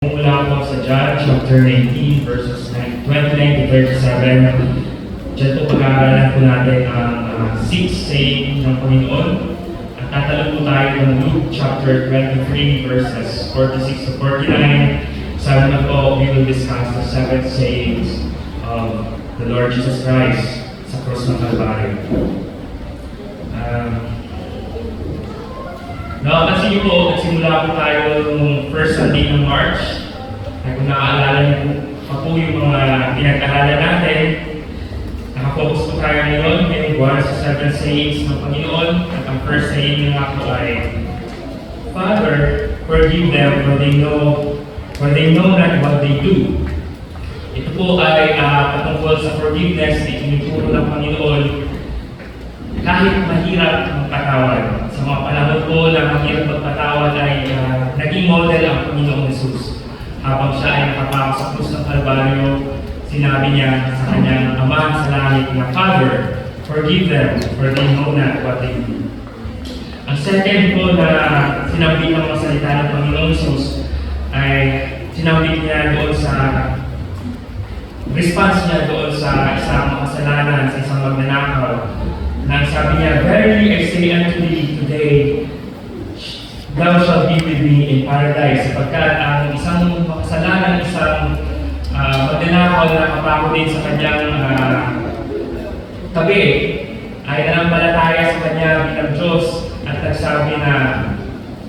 Mula po sa John chapter 19 verses 29 to 37. Diyan po pag-aaralan po natin ang 6 saying ng Panginoon. At tatalog po tayo ng Luke chapter 23 verses 46 to 49. Sabi na po, we will discuss the 7 sayings of the Lord Jesus Christ sa cross ng Calvary. Kasi niyo po, nagsimula po tayo nung first Sunday ng March. Ay kung naaalala niyo pa po yung mga pinag-aralan natin, nakafocus po tayo ngayon sa 7 sayings ng Panginoon. At ang first saying nga po ay, Father, forgive them for they know not what they do. Ito po ay patungkol sa forgiveness na itinuturo ng Panginoon kahit mahirap magpatawad. Sa mga panahon po na mahirap magpatawad ay naging model ang Panginoong Jesus. Habang siya ay nakapako sa krus ng Kalbaryo, sinabi niya sa kanyang Ama sa langit na, Father, forgive them, for they know not what they do. Ang second po na sinambit ng mga salita ng Panginoong Jesus ay sinambit niya doon sa response niya doon sa isang makasalanan, sa isang magnanakaw. Nang sabi niya, Verily I say unto thee today, thou shalt be with me in paradise. Sapagkat ang isang makasalanan, isang magnanakaw na kapako din sa kanyang tabi, ay nanampalataya sa kanya bilang Diyos at nagsabi na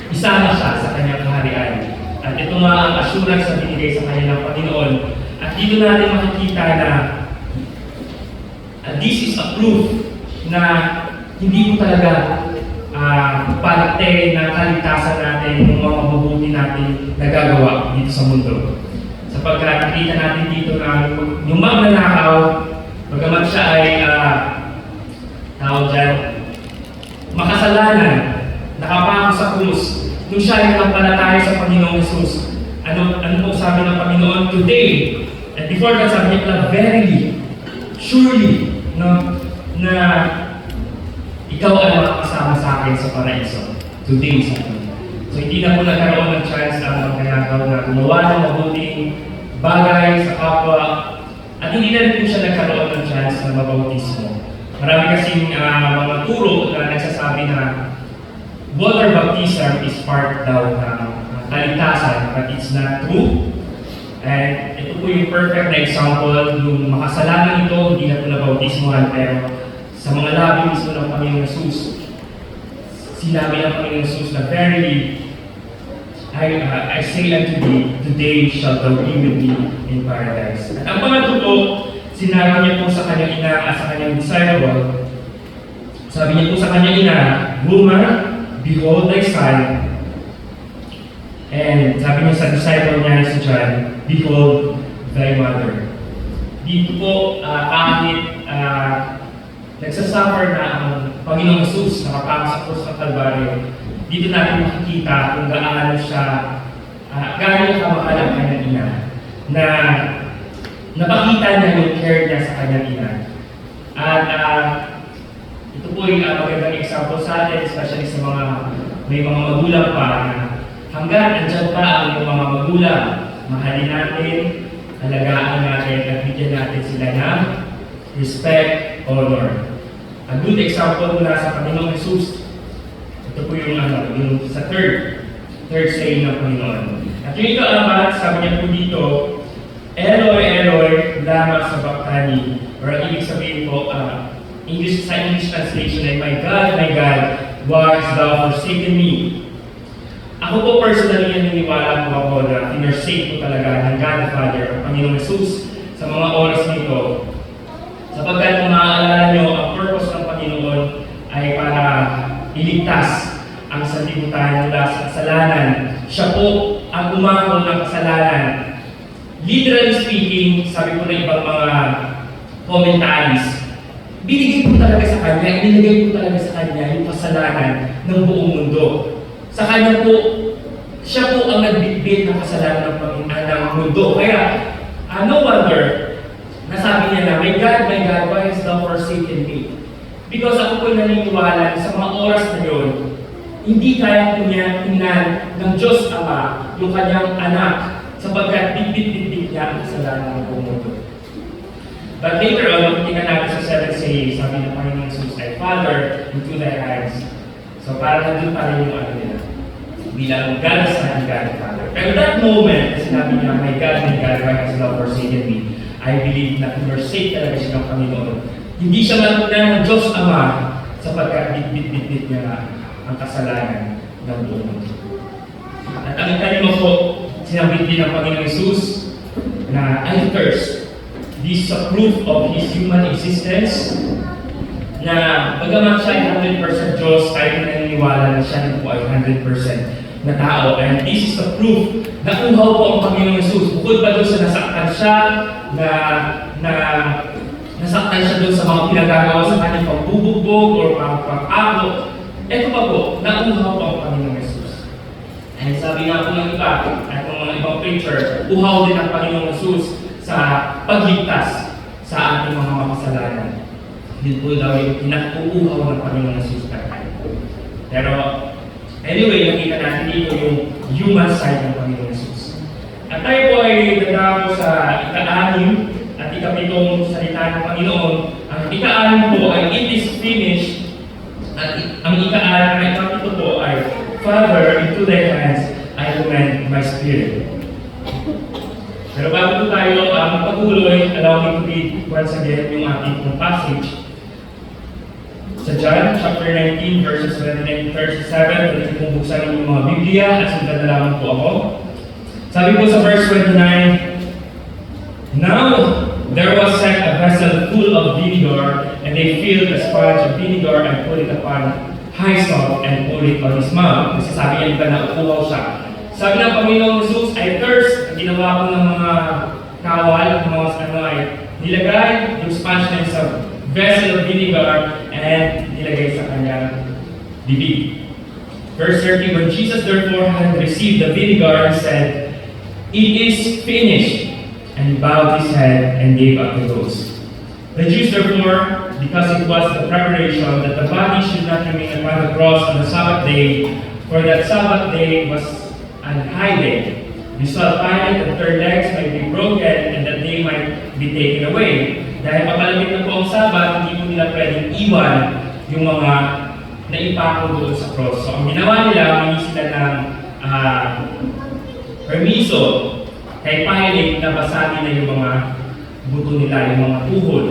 isa na siya sa kanyang kaharian. At ito nga ang assurance na binigay sa kanya ng Panginoon. At dito natin makikita na this is a proof na hindi po talaga parte ng kaligtasan natin yung mga mabubuti natin nagagawa dito sa mundo. Sapagkat nakita natin dito na yung magnanakaw, bagamat siya ay tawag dyan, makasalanan, nakapako sa krus, nung siya ay nakampalataya sa Panginoong Jesus. Ano po sabi ng Panginoon? Today, and before that sabi niya, verily, surely, no, na ikaw ay makakasama sa akin sa paraiso. Today, sa akin. So, hindi na po nagkaroon ng chance ang magnanakaw na gumawa ng mabuting bagay sa kapwa at hindi na rin po siya nagkaroon ng chance na mabautismo. Marami kasing mga turo na nagsasabi na water baptism is part daw ng kaligtasan, but it's not true. And ito po yung perfect na example, yung makasalanan ito, hindi na po nabautismohan, pero sa mga labi mismo ng Panginoong Jesus, sinabi ng Panginoong Jesus na verily, I say unto thee, today shalt thou be with me in paradise. At ang pangatlo po, sinabi niya po sa kanyang ina at sa kanyang disciple, sabi niya po sa kanyang ina, Woman, behold thy son. And sabi niya sa disciple niya si John, behold thy mother. Dito po, kahit nagsasuffer na ang Panginoong Jesus nakapako sa krus ng Kalbaryo, dito natin makikita kung gaano siya, gaano kamahal ang kanyang ina, na napakita niya yung care niya sa kanyang ina. At ito po yung magandang example sa atin, especially sa mga may mga magulang pa na hanggang andyan pa ang mga magulang, mahalin natin, alagaan natin, at bigyan natin sila ng respect, honor. A good example mula sa Panginoong Jesus. Ito po yung sa third saying ng Panginoon. At yung ito apat, sabi niya po dito, Eloi, Eloi, lama sabachthani. Or ibig sabihin po, sa English translation ay, My God, why hast thou forsaken me? Ako po personally naniniwala po ako na pinersake po talaga ng God the Father, ang Panginoong Jesus, sa mga oras nito. Sapagkat kung maaalala nyo, ang purpose ng Panginoon ay para iligtas ang sanlibutan mula sa kasalanan. Siya po ang umako ng kasalanan. Literally speaking, sabi po ng ibang mga commentaries, binigay po talaga sa Kanya, inilagay po talaga sa Kanya yung kasalanan ng buong mundo. Sa Kanya po, siya po ang nagbitbit ng kasalanan ng mundo. Kaya, no wonder, nasabi niya na, My God, why hast thou forsaken me? Because ako po'y naniniwala sa mga oras na yun, hindi kaya po niya tingnan ng Diyos Ama yung kanyang anak sapagkat bit-bit-bit niya ang kasalanan ng buong mundo. But later on, tingnan natin sa 7 sayings, sabi ng Panginoon Jesus ay, Father, into thy hands. So parang nandun pa rin yung ano nila, bilang God is not God the Father. Pero that moment, sinabi niya, my God, why has thou forsaken me? I believe na forsake talaga siya ng Panginoon. Hindi siya matutunan ng Diyos Ama, sapagkat bit-bit-bit niya nga ang kasalanan ng buong mundo. At ang ikalima po, sinabi din ng Panginoon Jesus na I thirst. This is a proof of His human existence na bagaman siya ay 100% Diyos, kahit naniniwala na siya po ay 100% na tao. And this is the proof na uhaw po ang Panginoon Jesus. Bukod ba doon sa nasaktan siya, nasaktan siya doon sa mga pinagagawa sa kanyang pagbubugbog or pag-ako, ito pa po, nauhaw po ang Panginoon Jesus. And sabi nga po ng iba, at ng mga ibang preacher, uhaw din ang Panginoon Jesus sa pagligtas sa ating mga makasalanan. Yun po daw yung pinag-uuhaw ng Panginoon Jesus kay. Pero, anyway, nakita natin dito yung human side ng Panginoon Jesus. At tayo po ay dadako sa ika-6 at ika-7 salita ng Panginoon. Ang ika-6 po ay it is finished. At ang ika-6 at ika-7 po ay Father, into thy hands I commend my spirit. Pero bago po tayo magpatuloy, allow me to read once again yung ating passage. Sa John chapter 19 verses 29 to 37, pwede kong buksan yung mga Biblia at sundan na lamang po ako. Sabi po sa verse 29, Now there was set a vessel full of vinegar, and they filled a sponge of vinegar and put it upon hyssop and put it on his mouth. Kasi sabi niya na upuhaw siya. Sabi ng Panginoong Jesus, I thirst. Ang ginawa ko ng mga kawal, mga ano ay nilagay yung sponge na sa vessel of vinegar and nilagay sa kanyang bibig. Verse 30, when Jesus therefore had received the vinegar, he said, It is finished. And he bowed his head and gave up the ghost. The Jews therefore, because it was the preparation that the body should not remain upon the cross on the Sabbath day, for that Sabbath day was an high day, resolved Pilate that their legs might be broken and that they might be taken away. Dahil papalapit na po ang Sabbath, hindi po nila pwedeng iwan yung mga naipako doon sa cross. So ang ginawa nila, hindi sila ng permiso kay Pilate na basahin na yung mga buto nila, yung mga tuhod.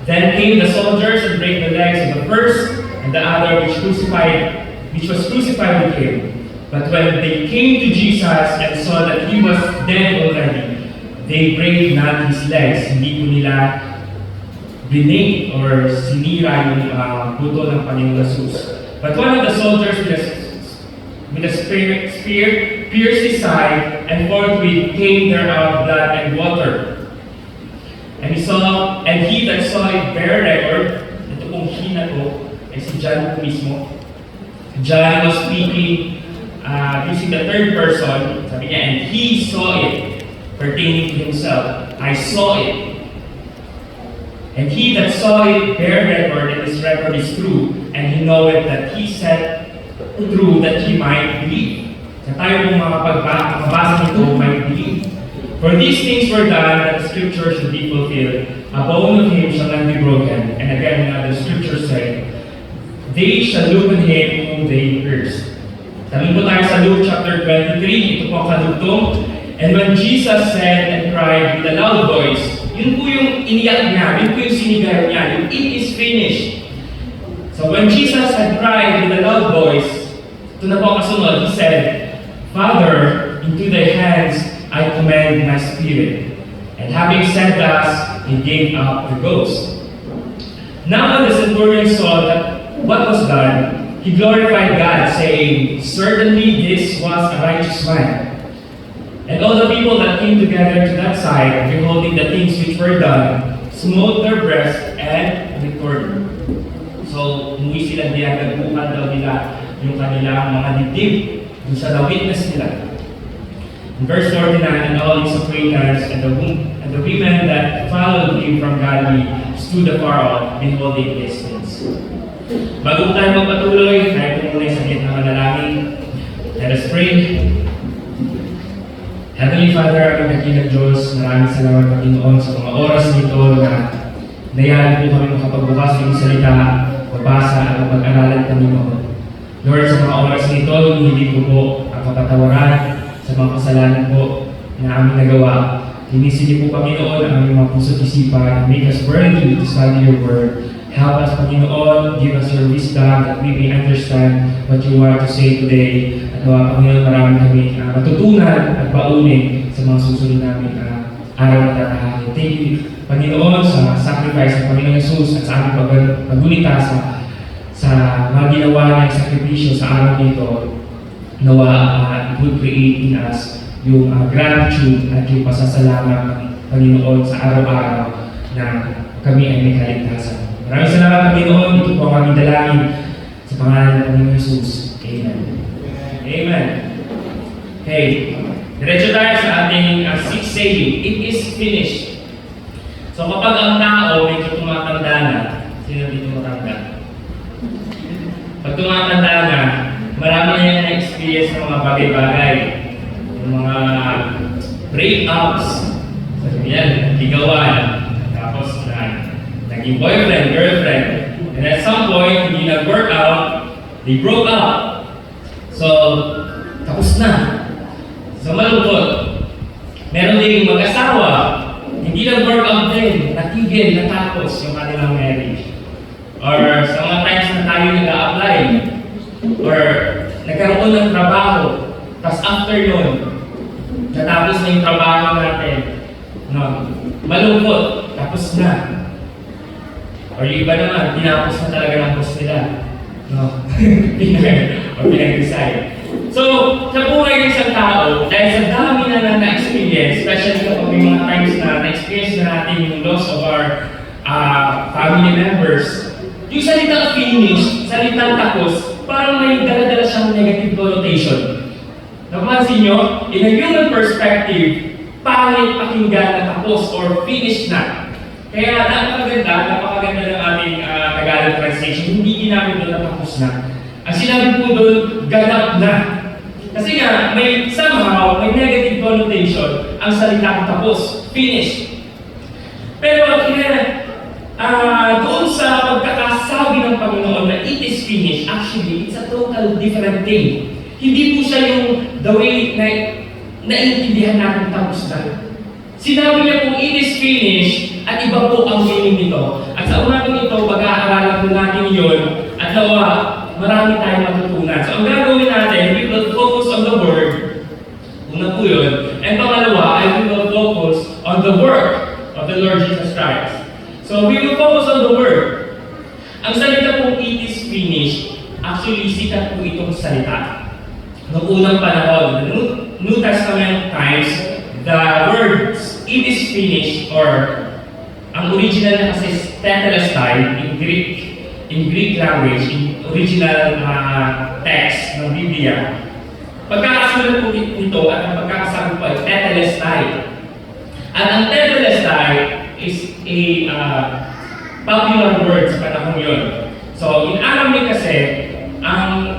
Then came the soldiers and brake the legs of the first and the other which was crucified with him. But when they came to Jesus and saw that he was dead already, they brake not his legs. Hindi po nila binake or sinira yung buto ng Panginoon Jesus. But one of the soldiers with a spear pierced his side, and forthwith came there out blood and water. And he that saw it bear record. Ito pong he na to ay si John po mismo. John was speaking using the third person. Sabi niya, and he saw it pertaining to himself. I saw it. And he that saw it bear record, and his record is true, and he knoweth that he said true that he might believe. Sa tayo pong makabasa nito, might believe. For these things were done that the scripture should be fulfilled. A bone of him shall not be broken. And again, the scripture said, they shall look on him whom they pierced. Sabi po tayo sa Luke chapter 23, ito po ang kadugtong. And when Jesus said and cried with a loud voice, yun po yung iniyak niya, yun po yung sinigaw niya, yung it is finished. So when Jesus had cried with a loud voice, ito na po kasunod, he said, Father, into thy hands I commend my spirit. And having said thus, he gave up the ghost. Now when the centurion saw that what was done, he glorified God, saying, Certainly this was a righteous man. And all the people that came together to that side, beholding the things which were done, smote their breasts and returned. So, umuwi sila diyan, nagbukan daw nila yung kanilang mga dibdib dun sa na-witness nila. In verse 49, and all his acquaintance and the women that followed him from Galilee stood afar off, beholding these things. Bago tayo magpatuloy, tayo po muna sa gitna ng manalangin. Let us pray. Heavenly Father, aming dakilang Diyos, maraming salamat Panginoon sa mga oras nito na nayari po kami makapagbukas ng salita, magbasa at mag-aralan Panginoon. Lord, sa mga oras nito, hinihiling ko po ang kapatawaran sa mga kasalanan po na aming nagawa. Hinisili po Panginoon ang aming mga puso't isipan, make us worthy to study your word. Help us, Panginoon, give us your wisdom that we may understand what you want to say today. At Panginoon, marami kami matutunan at baunin sa mga susunod namin araw na tatahakin. Thank you, Panginoon, sa sacrifice ng Panginoon Jesus at sa aming paggunita sa mga ginawa niyang sakripisyo sa araw nito. Nawa, it would create in us yung gratitude at yung pasasalamat, Panginoon, sa araw-araw na kami ay may kaligtasan. Maraming salamat, Panginoon. Ito po ang aming dalangin sa pangalan ng Panginoon Jesus. Amen. Amen. Okay. Diretso tayo sa ating sixth saying. It is finished. So kapag ang tao medyo tumatanda na, sino dito matanda? Pag tumatanda na, marami na yung na-experience ng mga bagay-bagay. Yung mga break-ups. Sabi yan, ligawan. Tapos naging boyfriend, girlfriend. And at some point, hindi nag-work out, they broke up. So, tapos na. So, malungkot. Meron din mag-asawa, hindi nag-work out din, natigil, natapos yung kanilang marriage. Or sa mga times na tayo nag-a-apply, or nagkaroon ng trabaho, tapos after nun, natapos na yung trabaho natin. No? Malungkot, tapos na. Or yung iba naman, tinapos na talaga ng boss nila. No? O pinag-decide. So, sa buhay ng isang tao, dahil sa dami na na-experience, especially kapag may mga times na na-experience na natin yung loss of our family members, yung salitang finish, salitang tapos, parang may dala-dala siyang negative connotation. Napansin nyo, in a human perspective, pangit pakinggan na tapos or finish na. Kaya napakaganda ng ating Tagalog translation, hindi namin doon natapos na. Ang sinabi po doon, ganap na. Kasi nga, may somehow, may negative connotation ang salitang tapos, finish. Pero doon sa pagkakasabi ng Panginoon na it is finished, actually, it's a total different thing. Hindi po siya yung the way na naiintindihan natin tapos na. Sinabi niya kung it is finished at iba po ang meaning nito. At sa umagang ito, pag-aaralan po natin yun at nawa, marami tayong matutunan. So ang gagawin natin, we will focus on the Word. Una po yun. And pangalawa, we will focus on the work of the Lord Jesus Christ. So we will focus on the Word. Ang salita pong it is finished, actually sikat po itong salita. Noong unang panahon, the New Testament times, the words it is finished, or ang original na kasi is tetelestai in Greek language, in original text ng Biblia. Pagkakasulat po nito at ang pagkakasabi po ay tetelestai. At ang tetelestai is a popular word sa panahon yun. So in Aramaic kasi, ang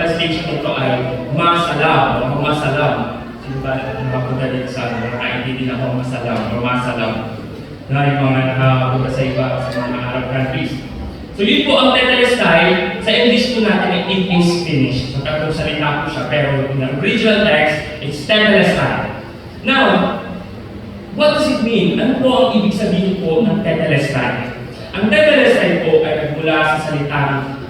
translation nito ay masalam o masalam. Sino ba nakapunta dito sa nakaintindi na ako masalam o masalam na yung mga nakapunta sa iba sa mga Arab countries. So yun po ang tetelestai. Sa English po natin ay it is finished. So tatlong salita po siya, pero in the original text, it's tetelestai. Now, what does it mean? Ano po ang ibig sabihin po ng tetelestai? Ang tetelestai po ay nagmula sa salitang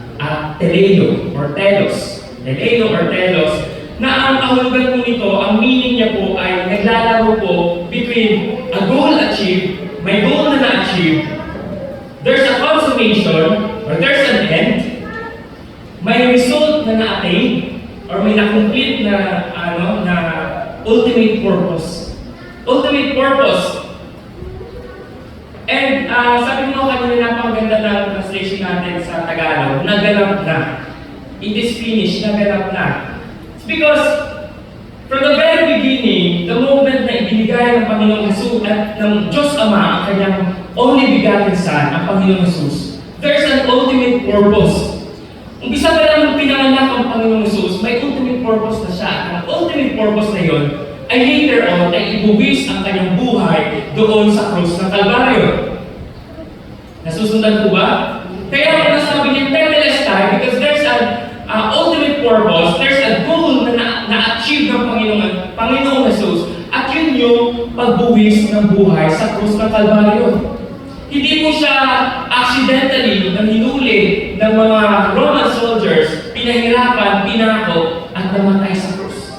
teleo or telos. Teleo or telos, na ang kahulugan po nito, ang meaning niya po ay naglalaro po between a goal achieved, may goal na na-achieve, there's a consummation, or there's an end, may result na na-attain, or may na-complete na, na ultimate purpose. Ultimate purpose. And sabi mo kanina, napakaganda ng translation natin sa Tagalog, naganap na. It is finished, naganap na. It's because from the very beginning, the moment na ibinigay ng Panginoong Jesus at ng Diyos Ama ang kanyang only begotten Son, ang Panginoong Jesus, there's an ultimate purpose. Umpisa pa lang nung pinanganak ang Panginoong Jesus, may ultimate purpose na siya. Ang ultimate purpose na yun ay later on ay ibuwis ang kanyang buhay doon sa krus ng Kalbaryo. Nasusundan po ba? Kaya ako nasabi niya, tetelestai, because there's an ultimate purpose, there's a goal na na-achieve ng Panginoong Jesus, at yun yung pagbuwis ng buhay sa krus ng Kalbaryo. Hindi po siya accidentally nang hinuli ng mga Roman soldiers, pinahirapan, pinako, at namatay sa krus.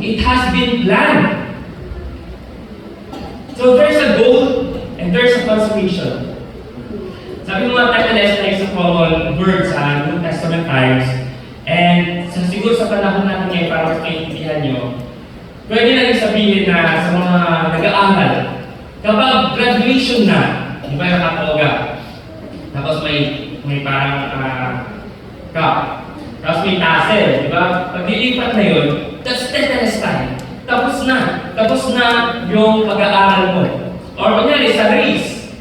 It has been planned. So there's a goal and there's a consummation. Sabi ng mga tetelestai sa common word sa New Testament times, and siguro sa panahon natin ngayon para mas maintindihan nyo, pwede natin sabihin na sa mga nag-aaral, kapag graduation na, di ba nakapologa, tapos may parang cup, tapos may tassel, di ba? Pag nilipat na yun, that's tetelestai. Tapos na yung pag-aaral mo. Or kunyari sa race,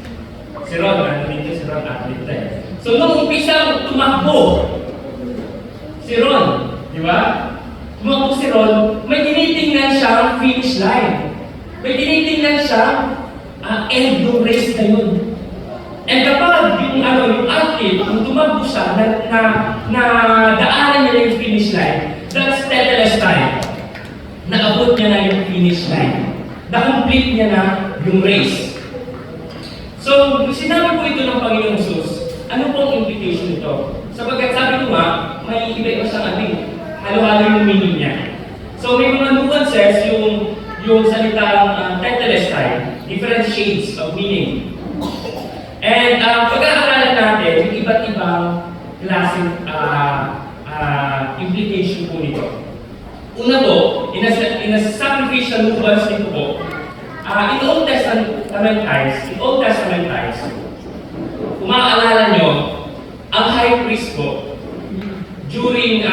si Ron, dito si Ron, athlete na. So nung umpisa tumakbo, si Ron, di ba? Tumakbo si Ron, may tinitingnan siya finish line. May tinitingnan siya end ng race na yun. And kapag yung athlete, kung tumakbo siya, na daanan niya yung finish line, that's tetelestai. Naabot niya na yung finish line. Na-complete niya na yung race. So, sinabi po ito ng Panginoong Jesus, ano pong implication nito? Sapagkat sabi ko nga, may iba-iba siyang halo-halo yung meaning niya. So, may mga nuances yung salitang tetelestai, different shades of meaning. And pag-aaralan natin yung iba't ibang klaseng implication po nito. Una po, in a sacrificial nuance nito po, in Old Testament times, kung maaalala nyo, ang high priest po, during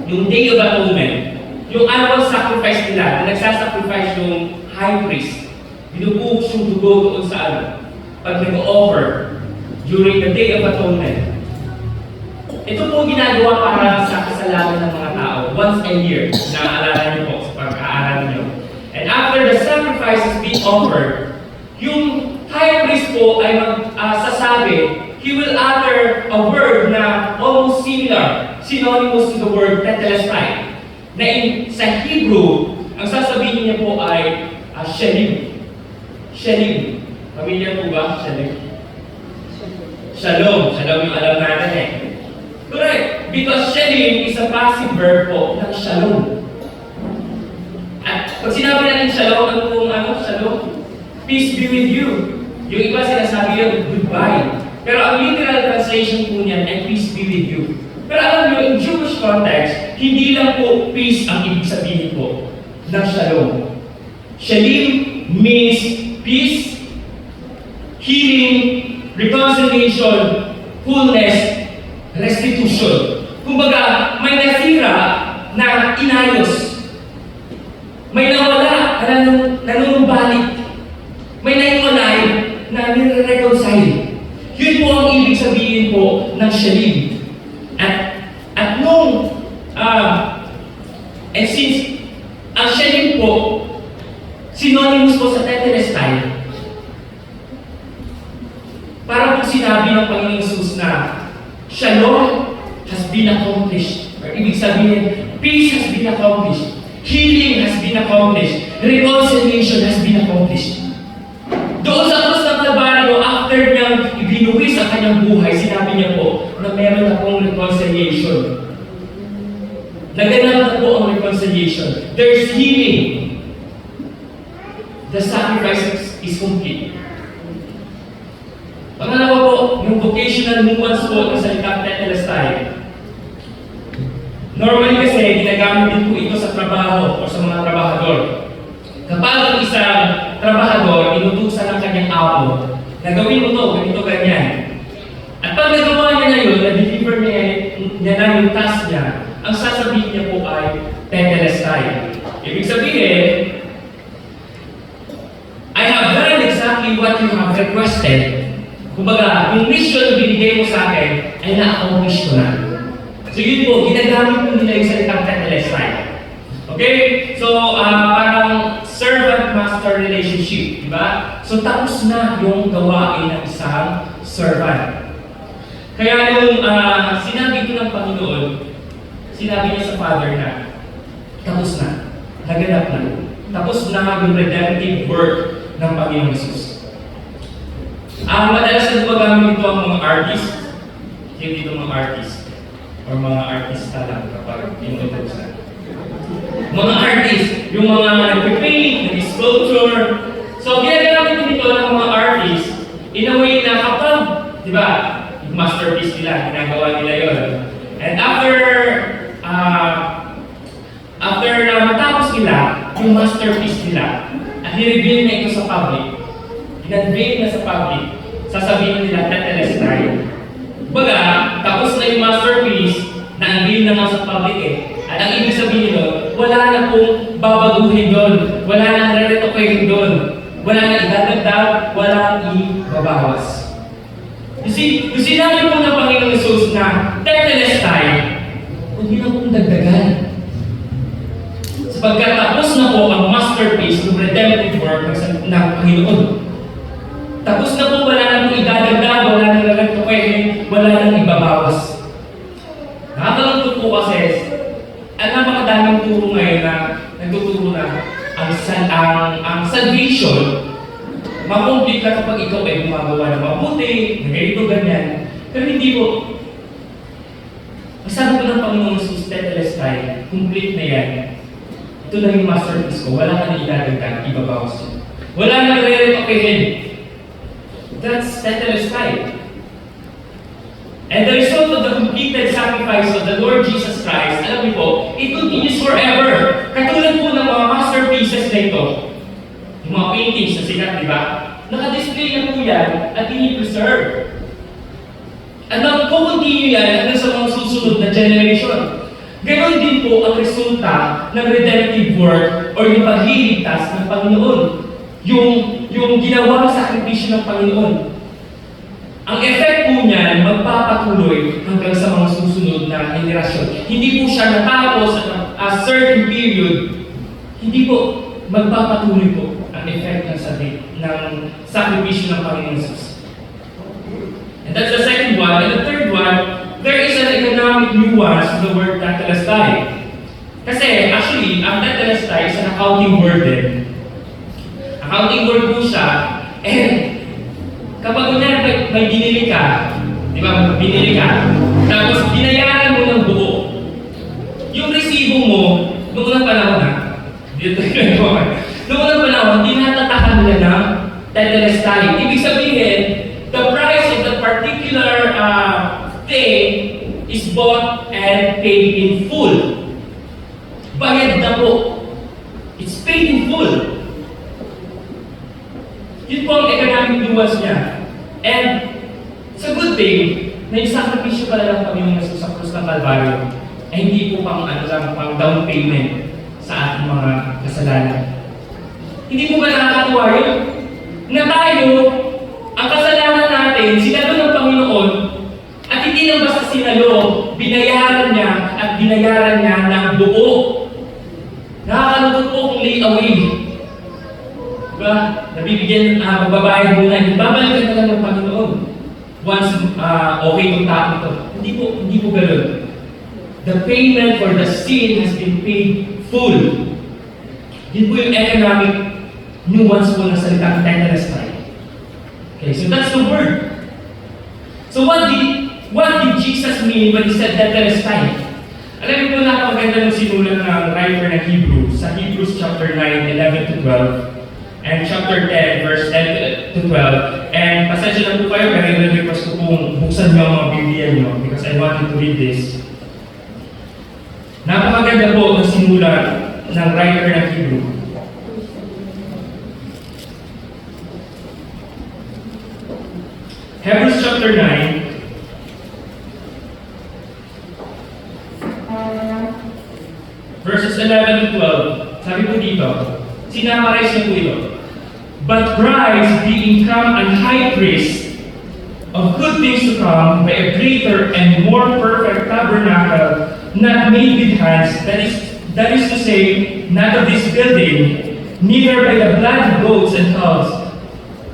yung Day of Atonement, yung annual sacrifice nila, nagsasacrifice yung high priest, binubuhos yung dugo doon sa pag nag-offer during the Day of Atonement. Ito po ginagawa para sa kasalanan ng mga tao, once a year, na alala niyo po sa pag-aaral niyo. And after the sacrifice is being offered, yung high priest po ay magsasabi, he will utter a word na almost similar, synonymous to the word tetelestai. Na sa Hebrew, ang sasabihin niya po ay shelim. Shelim. Pamilya po ba? Shelim. Shalom. Shalom yung alam natin eh. Correct. Because shelim is a passive verb po ng shalom. At pag sinabi natin shalom, ano pong shalom? Peace be with you. Yung iba sinasabi yun, goodbye. Pero ang literal translation po niyan ay peace be with you. Pero alam nyo, in Jewish context, hindi lang po peace ang ibig sabihin po ng shalom. Shalom means peace, healing, reconciliation, wholeness, restitution. Kumbaga, may nasira na inayos. May nawala na nanunumbalik. May naiwalay na nire-reconcile. Yun po ang ibig sabihin po ng shalom. At nung, and since ang shalom po, synonymous po sa tetelestai, para po sinabi ng Panginoong Jesus na shalom has been accomplished. Or ibig sabihin, peace has been accomplished. Healing has been accomplished. Reconciliation has been accomplished. Doon sa krus ng Kalbaryo, after niyang ibinuwis ang kanyang buhay, sinabi niya po na meron na pong reconciliation. Naganap na po ang reconciliation. There's healing. The sacrifice is complete. Pangalawa po, yung vocational nuance po ng salitang tetelestai. Normally kasi, ginagamit din po ito sa trabaho o sa mga trabahador. Kapag ang isang trabahador, inutusan ng kanyang amo, na gawin mo to, ganito, ganyan. At pag nagawa niya na yun, na-deliver niya na yung task niya, ang sasabihin niya po ay tetelestai. Ibig sabihin, I have done exactly what you have requested. Kumbaga, yung mission na binigay mo sa akin ay na-accomplish ko na. So yun po, ginagamit po nila yung salitang tetelestai. Okay? So, parang servant-master relationship, di ba? So, tapos na yung gawain ng isang servant. Kaya nung sinabi ko ng Panginoon, sinabi niya sa Father na, tapos na, naganap na. Tapos na yung redemptive work ng Panginoon Jesus. Madalas na gumagamit ito ang mga artists, hindi ito mga artists, or mga artista lang kapag inuutosan. Mga artists, yung mga nag-paint, nag-sculpture. So, ginagamit din ito ng mga artists in a way na kapag, di ba, masterpiece nila, ginagawa nila yun. And after na matapos nila, yung masterpiece nila, at i-reveal na ito sa public, in-unveil na sa public, sasabihin nila, tetelestai. Baga, tapos na yung masterpiece, na-unveil na nga sa public eh. At ang ibig sabihin nyo, wala na pong babaguhin doon, wala na re-retokehin doon, wala na idadagdag, wala nang ibabawas. You see, yung sinabi po ng Panginoong Jesus na tetelestai, hindi na pong dagdagan. Sapagkat tapos na po ang masterpiece ng redemptive work ng Panginoon. Tapos na po, wala na pong idadagdag, wala na re-retokehin, wala nang ibabawas. Nakakalungkot po kasi, at napakadaming turo ngayon na nagtuturo na ang salvation, makumplit ka kapag ikaw ay gumagawa ng mabuti, na ganito, ganyan. Pero hindi po. Masabi ko ng Panginoon Jesus, tetelestai, complete na yan. Ito na yung masterpiece ko, wala ka na idadagdag, ibabawas yun. Wala na re-retokehin. That's tetelestai. And the result of the completed sacrifice of the Lord Jesus Christ, alam niyo po, it continues forever. Katulad po ng mga masterpieces na ito, yung mga paintings na sikat, di ba? Naka-display na po yan at ini-preserve. At mag-continue yan hanggang sa mga susunod na generation. Ganon din po ang resulta ng redemptive work o yung pagliligtas ng Panginoon. Yung ginawang sakripisyo ng Panginoon. Ang effect po niyan, magpapatuloy hanggang sa mga susunod na henerasyon. Hindi po siya natapos at a certain period. Hindi po, magpapatuloy po ang effect ng sakripisyo ng Panginoon Jesus. And that's the second one. And the third one, there is an economic nuance to the word tetelestai. Kasi actually, ang tetelestai is an accounting word din. Accounting word po siya, and kapag kunyari may binili ka, di ba, binili ka, tapos binayaran mo ng buo, yung resibo mo, noong unang panahon na, noong unang panahon, tinatatakan nila ng tetelestai. Ibig sabihin, the price of the particular thing is bought and paid in full. Bayad na po. It's paid in full. Yun po ang economic nuance niya. And it's a good thing na yung sakripisyo pala ng Panginoon Jesus sa krus ng Kalbaryo ay hindi po pang down payment sa ating mga kasalanan. Hindi po ba nakakatuwa yun? Na tayo, ang kasalanan natin, sinalo ng Panginoon, at hindi lang basta sinalo, binayaran niya at binayaran niya ng buo. Nakakalungkot po kung lay away. Diba? Nabibigyan, magbabayad mo na, ibabalikan na lang ng Panginoon. Once okay itong tao ito. Hindi po ganoon. The payment for the sin has been paid full. Yun po yung economic nuance po ng salitang tetelestai. Okay, so that's the word. So what did Jesus mean when he said tetelestai? Alam niyo po napakaganda ng sinulat ng writer ng Hebrews, sa Hebrews chapter 9, 11 to 12. And chapter 10, verse 10 to 12. And pasensya na po kayo, pero request ko pong buksan niyo ang mga Biblia niyo because I want you to read this. Napakaganda po ng sinulat ng writer ng Hebrew. Hebrews chapter 9, verses 11 to 12. Sabi po dito, sinamarize niya po ito. But Christ, being come an high priest of good things to come by a greater and more perfect tabernacle, not made with hands, that is to say, not of this building, neither by the blood of goats and calves,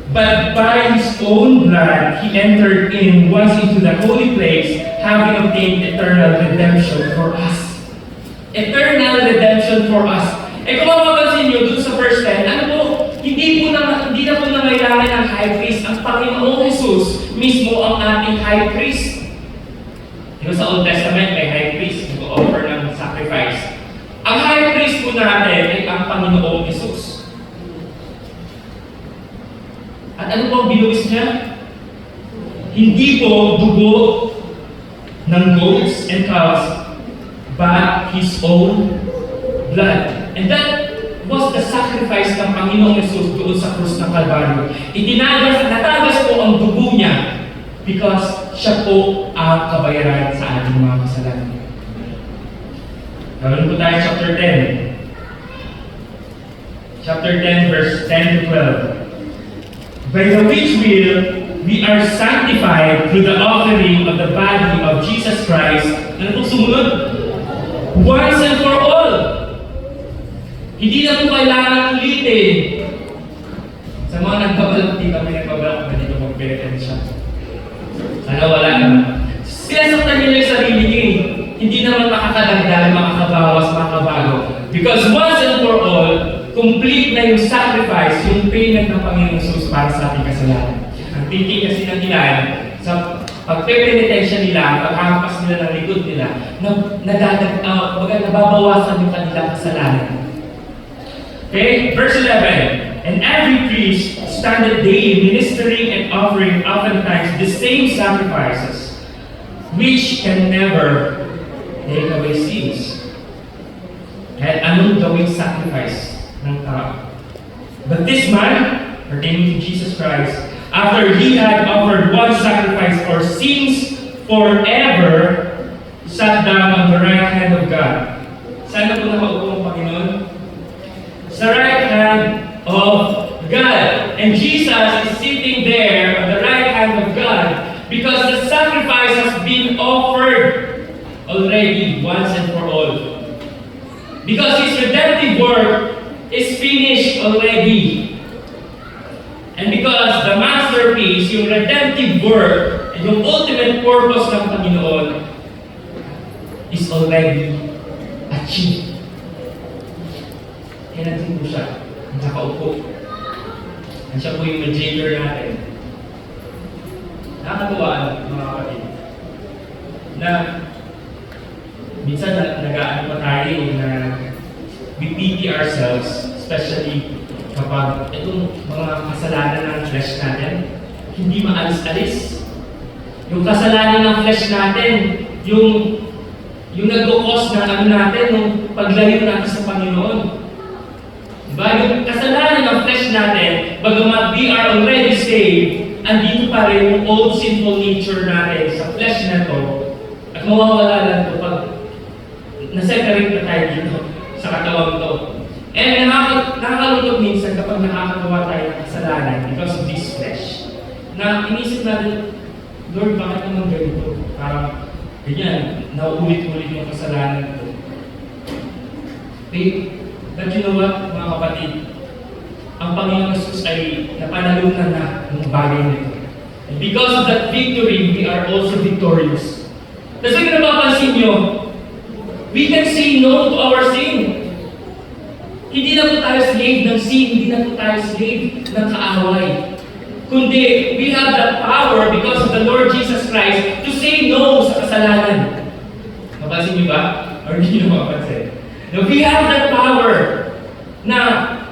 but by his own blood he entered in once into the holy place, having obtained eternal redemption for us. Eternal redemption for us. Kung mapapansin nyo, dun sa verse 10, ano po, hindi na po nangailangan ng high priest. Ang Panginoong Jesus mismo ang ating high priest. Diba sa Old Testament, may high priest, nag-offer ng sacrifice. Ang high priest po natin ay ang Panginoong Jesus. At ano po ang binuwis niya? Hindi po dugo ng goats and calves, but his own blood. And that was the sacrifice ng Panginoong Jesus doon sa krus ng Kalbaryo. Natagas po ang dugo niya because siya po ang kabayaran sa ating mga kasalanan. Gawin po tayo chapter 10. Chapter 10 verse 10 to 12. By the which will we are sanctified through the offering of the body of Jesus Christ. Ano po sumunod? Once and for all. Hindi na po kailangan ulitin. Sa mga nagbabalak, di kami nagbabalak, hindi ko mag-benefit siya. Sana wala naman. Sinasaktan nila yung sarili niyo. Hindi naman makakadagdag, makakabawas, makakabago. Because once and for all, complete na yung sacrifice, yung payment ng Panginoong Jesus para sa ating kasalanan. Ang thinking kasi ng ilan, sa pagpe-penitensya nila, paghampas nila ng likod nila, nababawasan yung kanilang kasalanan. Okay, verse 11. And every priest standeth daily ministering and offering oftentimes the same sacrifices, which can never take away sins. Kahit anong gawing sacrifice ng tao. But this man, pertaining to Jesus Christ, after he had offered one sacrifice for sins forever, sat down on the right hand of God. Saan na po nakaupo ang Panginoon? Sa right hand of God. And Jesus is sitting there on the right hand of God because the sacrifice has been offered already once and for all. Because His redemptive work is finished already. And because the masterpiece, yung redemptive work, and yung ultimate purpose ng Panginoon is already achieved. Kaya natin po siya, nakaupo. At siya po yung mediator natin. Nakakatuwa, mga kapatid, na minsan nag-aano pa tayo na we pity ourselves, especially kapag itong mga kasalanan ng flesh natin, hindi maalis-alis. Yung kasalanan ng flesh natin, yung nag-cause ng ano natin, yung paglayo natin sa Panginoon. Diba? Yung kasalanan ng flesh natin, bagamat we are already saved, andito pa rin yung old sinful nature natin sa flesh na to, at mawawala lang to pag na-separate na tayo dito sa katawang to. And nakakalungkot minsan kapag nakakagawa tayo ng kasalanan because of this flesh, na inisip natin, Lord, bakit naman ganito? Parang, ganyan, nauulit-ulit yung kasalanan ko. But you know what, mga kapatid? Ang Panginoon Jesus ay napanalunan na ng bagay nito. And because of that victory, we are also victorious. Kasi kung napapansin nyo, we can say no to our sin. Hindi na po tayo slave ng sin, hindi na po tayo slave ng kaaway. Kundi, we have that power because of the Lord Jesus Christ to say no sa kasalanan. Napansin niyo ba? Or hindi nyo mapansin? Now, we have that power na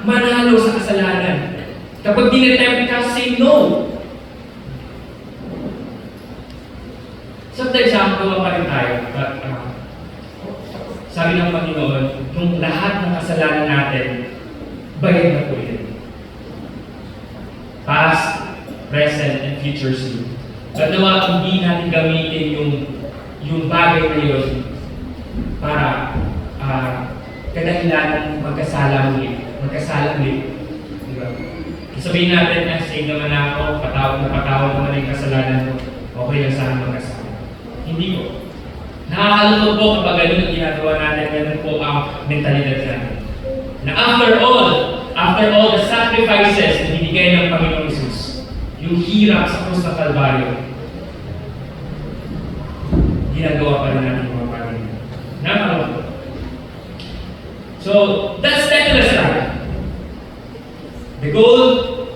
manalo sa kasalanan. Kapag dinetempt ka, say no. Sometimes nakagawa pa rin tayo, but sabi ng Panginoon, yung lahat ng kasalanan natin, bayad na po yun. Past, present, and future sin. But nawa, hindi natin gamitin yung bagay na yun para kadahilan magkasala ulit. Diba? Sabihin natin, save naman ako, patawad naman yung kasalanan ko, okay lang sa akin magkasama. Hindi po. Nakakalungkot po kapag ganun ang ginagawa natin, ganun po ang mentalidad natin. Na after all the sacrifices na binigay ng Panginoong Jesus, yung hirap sa krus ng Kalbaryo, ginagawa pa rin natin mga Panginoon. Nakakalungkot. So, that's Tetelestai. The goal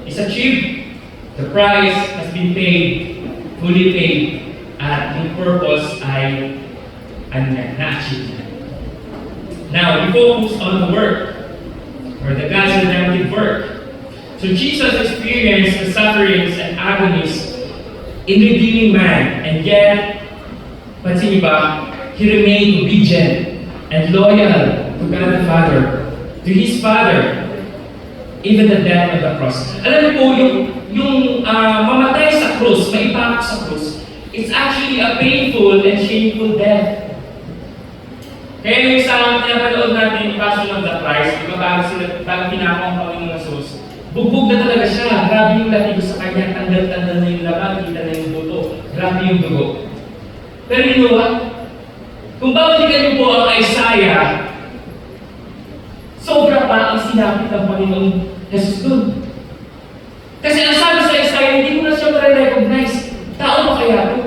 is achieved, the price has been paid, fully paid, at yung purpose ay na-achieve na. Now, we focus on the work, or the God's redemptive work. So Jesus experienced the sufferings and agonies in redeeming man, and yet, pansin niyo ba, He remained obedient and loyal to God the Father, to His Father, even the death of the cross. Alam niyo po, yung mamatay sa krus, maipako sa krus, it's actually a painful and shameful death. Kaya yung sa pinapanood natin, Passion of the Christ, di ba bago pinako ang Panginoong Jesus, bugbog na talaga siya. Grabe yung latigo sa kanya, tanggal-tanggal na yung laman, kita na yung buto, grabe yung dugo. Pero you know what? Kung babalikan niyo po ang Isaiah, sobra pa ang sinapit ng Panginoong Jesus doon. Kasi ang sabi sa Isaiah, hindi mo na siya ma-recognize. Tao ba kaya ito?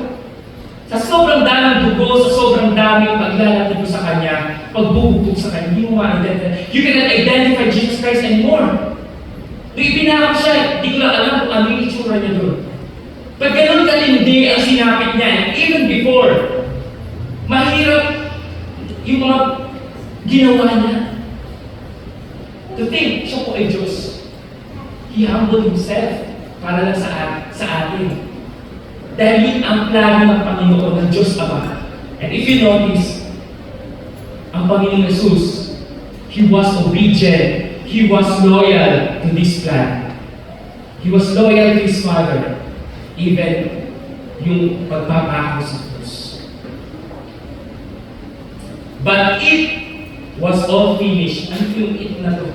Sa sobrang daming dugo, sa sobrang daming paglalatigo sa Kanya, pagbubugtog sa Kanya, hindi mo ma-identify. You cannot identify Jesus Christ anymore. Nung ipinakap siya, hindi ko lang alam kung ano yung itsura niya doon. Pag ganun kalindi ang sinapit niya, and even before, mahirap yung mga ginawa niya. To think, siya po ay Diyos. He humbled Himself para lang sa atin. Dahil yun ang plano ng Panginoon ng Diyos Ama. And if you notice, ang Panginoon Jesus, He was obedient. He was loyal to this plan. He was loyal to His Father. Even yung pagpapako sa krus. But it was all finished. Ano yung it na to?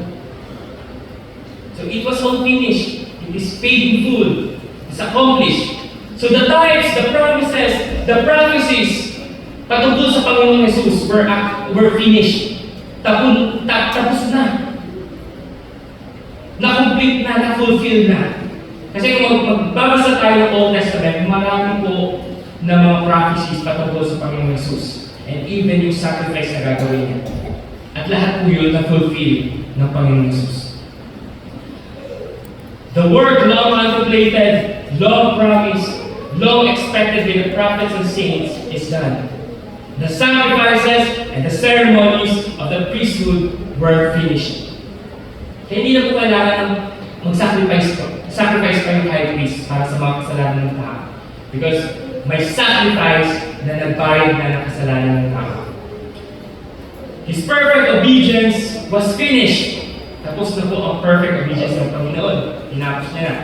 So it was all finished. It is paid in full. It's accomplished. So the types, the promises, the prophecies patungkol sa Panginoong Jesus were finished. Tapos na. Na-complete na, na-fulfill na. Kasi kung magbabasa tayo ng Old Testament, marami po na mga prophecies patungkol sa Panginoong Jesus. And even yung sacrifice na gagawin niya. At lahat po yun na-fulfill ng Panginoong Jesus. The word long contemplated, long promised, long expected by the prophets and saints is done. The sacrifices and the ceremonies of the priesthood were finished. Kaya hindi na po kailangan mag-sacrifice pa yung high priest para sa mga kasalanan ng tao. Because may sacrifice na nagbayad na ng kasalanan ng tao. His perfect obedience was finished. Tapos na po ang perfect obedience ng Panginoon. Tinapos niya na.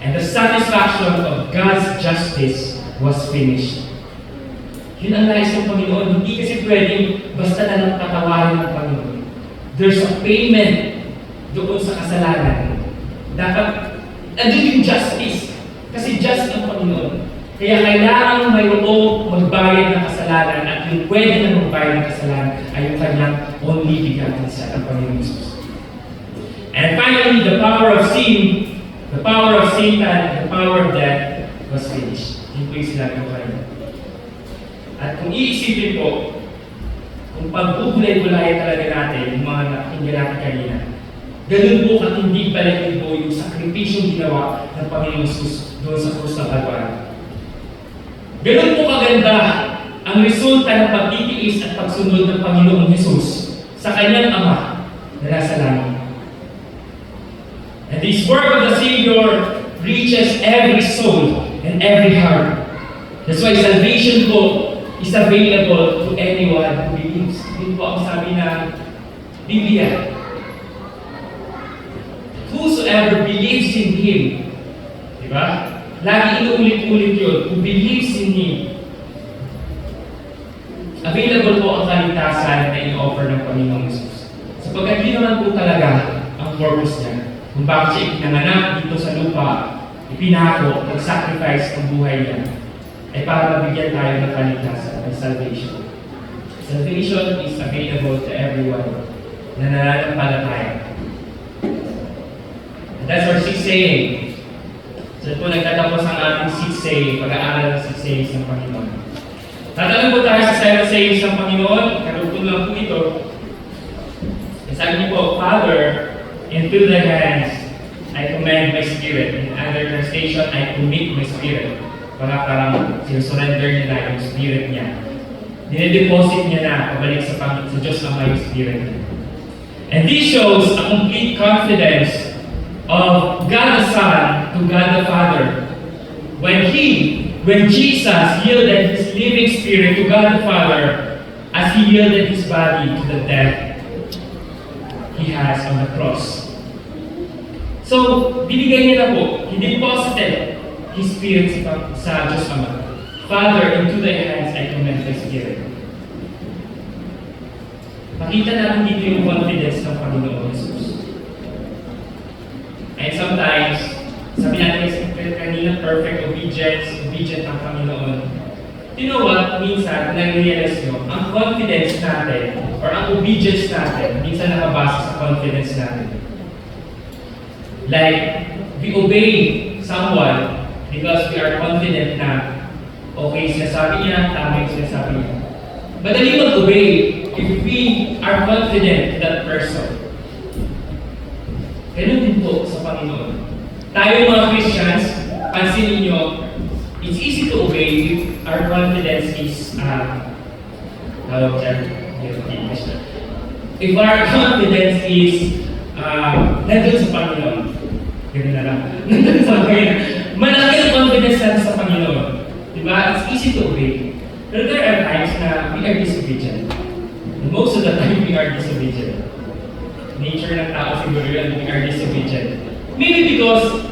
And the satisfaction of God's justice was finished. Yun ang nais ng Panginoon. Hindi kasi pwedeng basta na lang tatawarin ng Panginoon. There's a payment doon sa kasalanan. Dapat, andun yung justice. Kasi just ang Panginoon. Kaya kailangan mayroong magbayad ng kasalanan at yung pwede na magbayad ng kasalanan ay yung kanyang only begotten Son, ang Panginoon Jesus. And finally, the power of sin, the power of Satan, the power of death was finished. Yun po yung sinabi ko kayo. At kung iisipin po, kung pagbubulay-bulayan talaga natin yung mga nakikinggan natin kanina, ganun po katindi balik po yung sakripisyong ginawa ng Panginoong Jesus doon sa krus ng Kalbaryo. Ganun po kaganda ang resulta ng pagtitiis at pagsunod ng Panginoong Jesus sa kanyang Ama na nasa langit. And this work of the Savior reaches every soul and every heart. That's why salvation po is available to anyone who believes. Yun po ang sabi ng Biblia. Whosoever believes in Him, di ba? Lagi inuulit-ulit yun. Who believes in Him. Available po ang kaligtasan na i-offer ng Panginoong Jesus. Sapagkat yun naman po talaga ang purpose niya. kung bakit siya ikinanganak dito sa lupa, ipinako, nag-sacrifice ang buhay niya, ay para mabigyan tayo ng kaligtasan, ng salvation. Salvation is available to everyone na nananampalataya. And that's our 6th saying. So po nagtatapos ang ating 6th saying, pag-aaral ng 6 sayings ng Panginoon. Tatanong po tayo sa 7 sayings ng Panginoon, karugtong lang po ito. Sabi niyo po, Father, into thy hands I commend my spirit. In other translation, I commit my spirit. Parang sinusurrender niya na yung spirit niya. Dinedeposit niya na pabalik sa Diyos Ama yung spirit niya. And this shows a complete confidence of God the Son to God the Father. When Jesus yielded His living spirit to God the Father, as He yielded His body to the death He has on the cross. So, binigay niya na po, He deposited His Spirit sa Diyos Ama. Father, into thy hands I commend thy Spirit. Makita natin dito yung confidence ng Panginoon Jesus. And sometimes, sabi natin kanina, perfect obedient ang Panginoon. You know what? Minsan, nag-realize nyo, ang confidence natin, or ang obedience natin, minsan nakabasa sa confidence natin. Like, we obey someone because we are confident na okay, sinasabi niya, tama yung sinasabi niya. Madali mag-obey if we are confident in that person. Ganun din po sa Panginoon. Tayo mga Christians, pansinin nyo, it's easy to obey if our confidence is, if our confidence is nandun sa Panginoon. Ganun na lang. Nandun sa Panginoon. Malaki ang confidence natin sa Panginoon. Diba? It's easy to obey. Pero there are times na we are disobedient. And most of the time, we are disobedient. Nature ng tao siguro yun, we are disobedient. Maybe because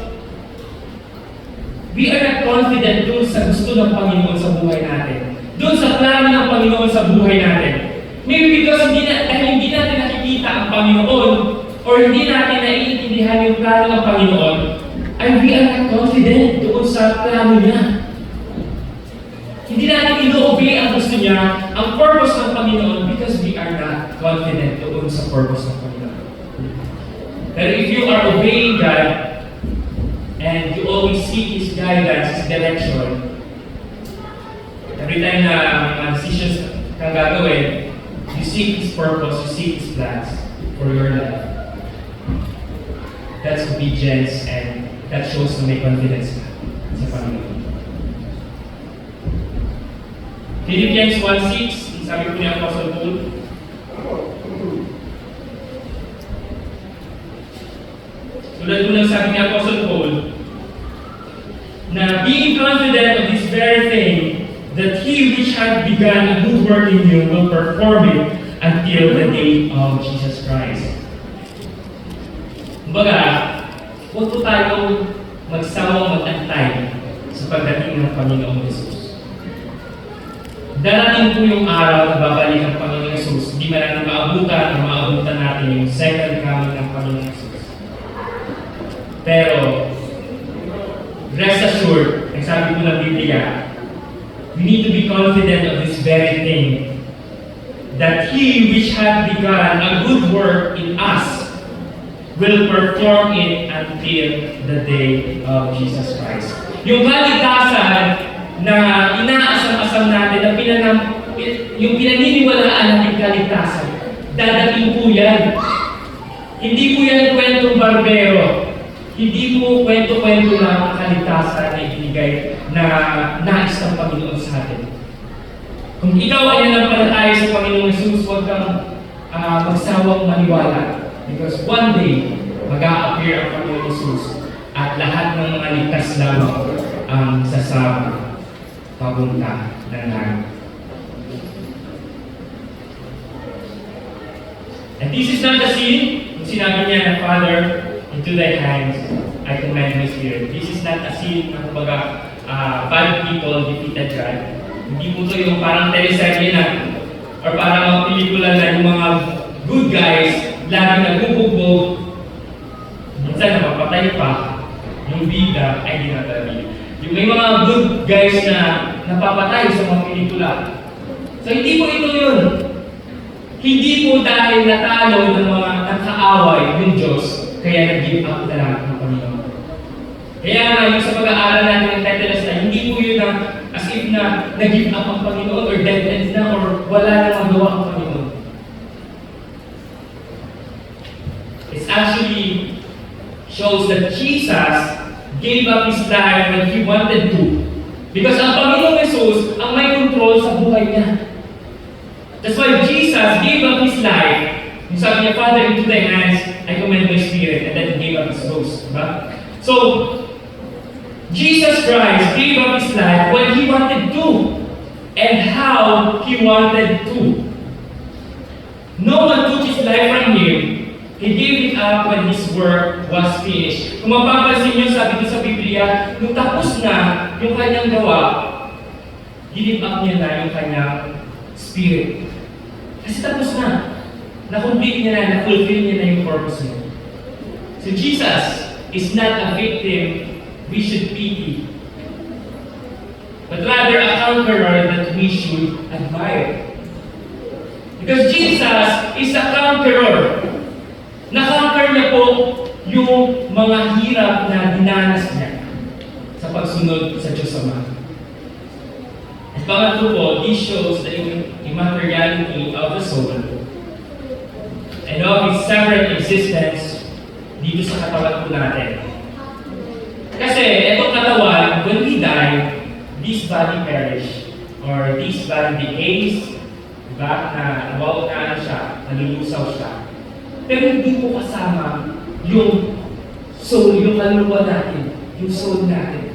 we are not confident dun sa gusto ng Panginoon sa buhay natin. Dun sa plano ng Panginoon sa buhay natin. Maybe because dahil hindi natin nakikita ang Panginoon or hindi natin naiintindihan yung plano ng Panginoon, ay we are not confident doon sa plano niya. Hindi natin ino-obey ang gusto niya, ang purpose ng Panginoon because we are not confident doon sa purpose ng Panginoon. But if you are obeying God, and you always seek His guidance, His direction, every time na mga decisions kang gagawin, you seek His purpose, you seek His plans for your life. That's obedience, and that shows na may confidence ka sa Panginoon. Philippians 1:6, sabi po ni Apostle Paul, tulad po ng sabi ni Apostle Paul, na being confident of this very thing, that He which hath begun a good work in you will perform it until the day of Jesus Christ. Kumbaga, huwag po tayong magsawang mag-antay sa pagdating ng Panginoong Jesus. Darating po yung araw na babalik ang Panginoong Jesus, hindi man natin maabutan natin yung second coming ng Panginoong Jesus. Pero, rest assured, nagsabi po ng Biblia, we need to be confident of this very thing, that He which hath begun a good work in us will perform it until the day of Jesus Christ. Yung kaligtasan na inaasam-asam natin, yung pinaniniwalaan natin kaligtasan, dadating po yan. Hindi po yan kwentong barbero. Hindi po kwento-kwento lang ang kaligtasan na ibinigay na nais ng Panginoon sa atin. Kung ikaw ay nanampalataya sa Panginoong Jesus, huwag kang magsawang maniwala. Because one day, mag-a-appear ang Panginoong Jesus at lahat ng mga ligtas lamang ang sasama papunta ng langit. And this is not the sin. Kung sinabi niya na, Father, into thy hands I commend my spirit. This is not a sin na kumbaga bad people defeated God. Hindi po ito yung parang teleserye na or parang mga pelikula na yung mga good guys lagi nagbubugbog. Minsan namatay pa, yung bida ay dinatabi. Yung may mga good guys na napapatay sa mga pelikula. So hindi po ito yun. Hindi po dahil natalo ng mga nakaaway yung Diyos, kaya nag-give up na lang ng Panginoon. Kaya nga, yung sa pag-aaral natin ng Tetelestai, hindi po yun na as if na nag-give up ang Panginoon or dead end na or wala na magawa ang Panginoon. It actually shows that Jesus gave up His life when He wanted to. Because ang Panginoong Jesus ang may control sa buhay niya. That's why Jesus gave up His life. Yung sabi niya, Father, into Thy hands, I commend my spirit. And then He gave up His ghost. Diba? So, Jesus Christ gave up His life when He wanted to. And how He wanted to. No one took His life from Him. He gave it up when His work was finished. Kung mapapansin niyo, sabi ko sa Biblia, nung tapos na yung kanyang gawa, give up niya na yung kanyang spirit. Kasi tapos na. Na-complete niya na, na-fulfill niya na yung purpose niya. So Jesus is not a victim we should pity, but rather a conqueror that we should admire. Because Jesus is a conqueror. Na-conquer niya po yung mga hirap na dinanas niya sa pagsunod sa Diyos Ama. At pangatlo po, this shows the immateriality of the soul and of its separate existence dito sa katawan po natin. Kasi itong katawan, when we die, this body perish or this body decays, diba? Na nawawala siya, nalulusaw siya. Pero hindi po kasama yung soul, yung kaluluwa natin, yung soul natin.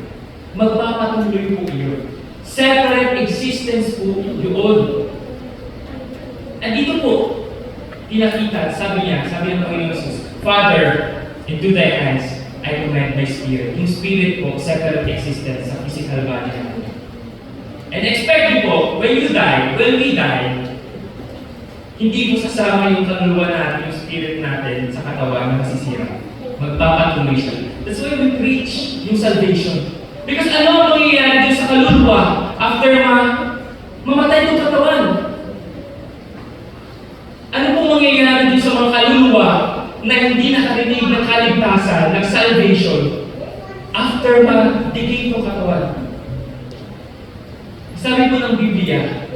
Magpapatuloy po yun. Separate existence po yun. At dito po, pinakita, sabi ng Panginoon Jesus, Father, into Thy hands, I commend my spirit. Yung spirit po, separate existence sa physical body natin. And expect po, when we die, hindi mo sasama yung kaluluwa natin, yung spirit natin sa katawan na masisira. Magpapatuloy siya. That's why we preach yung salvation. Because ano ang mangyayari dun sa kaluluwa after mamatay itong katawan? Ano pong mangyayari dun sa mga kaluluwa na hindi nakarinig ng kaligtasan, ng salvation, after ma-decay itong katawan? Sabi po ng Biblia,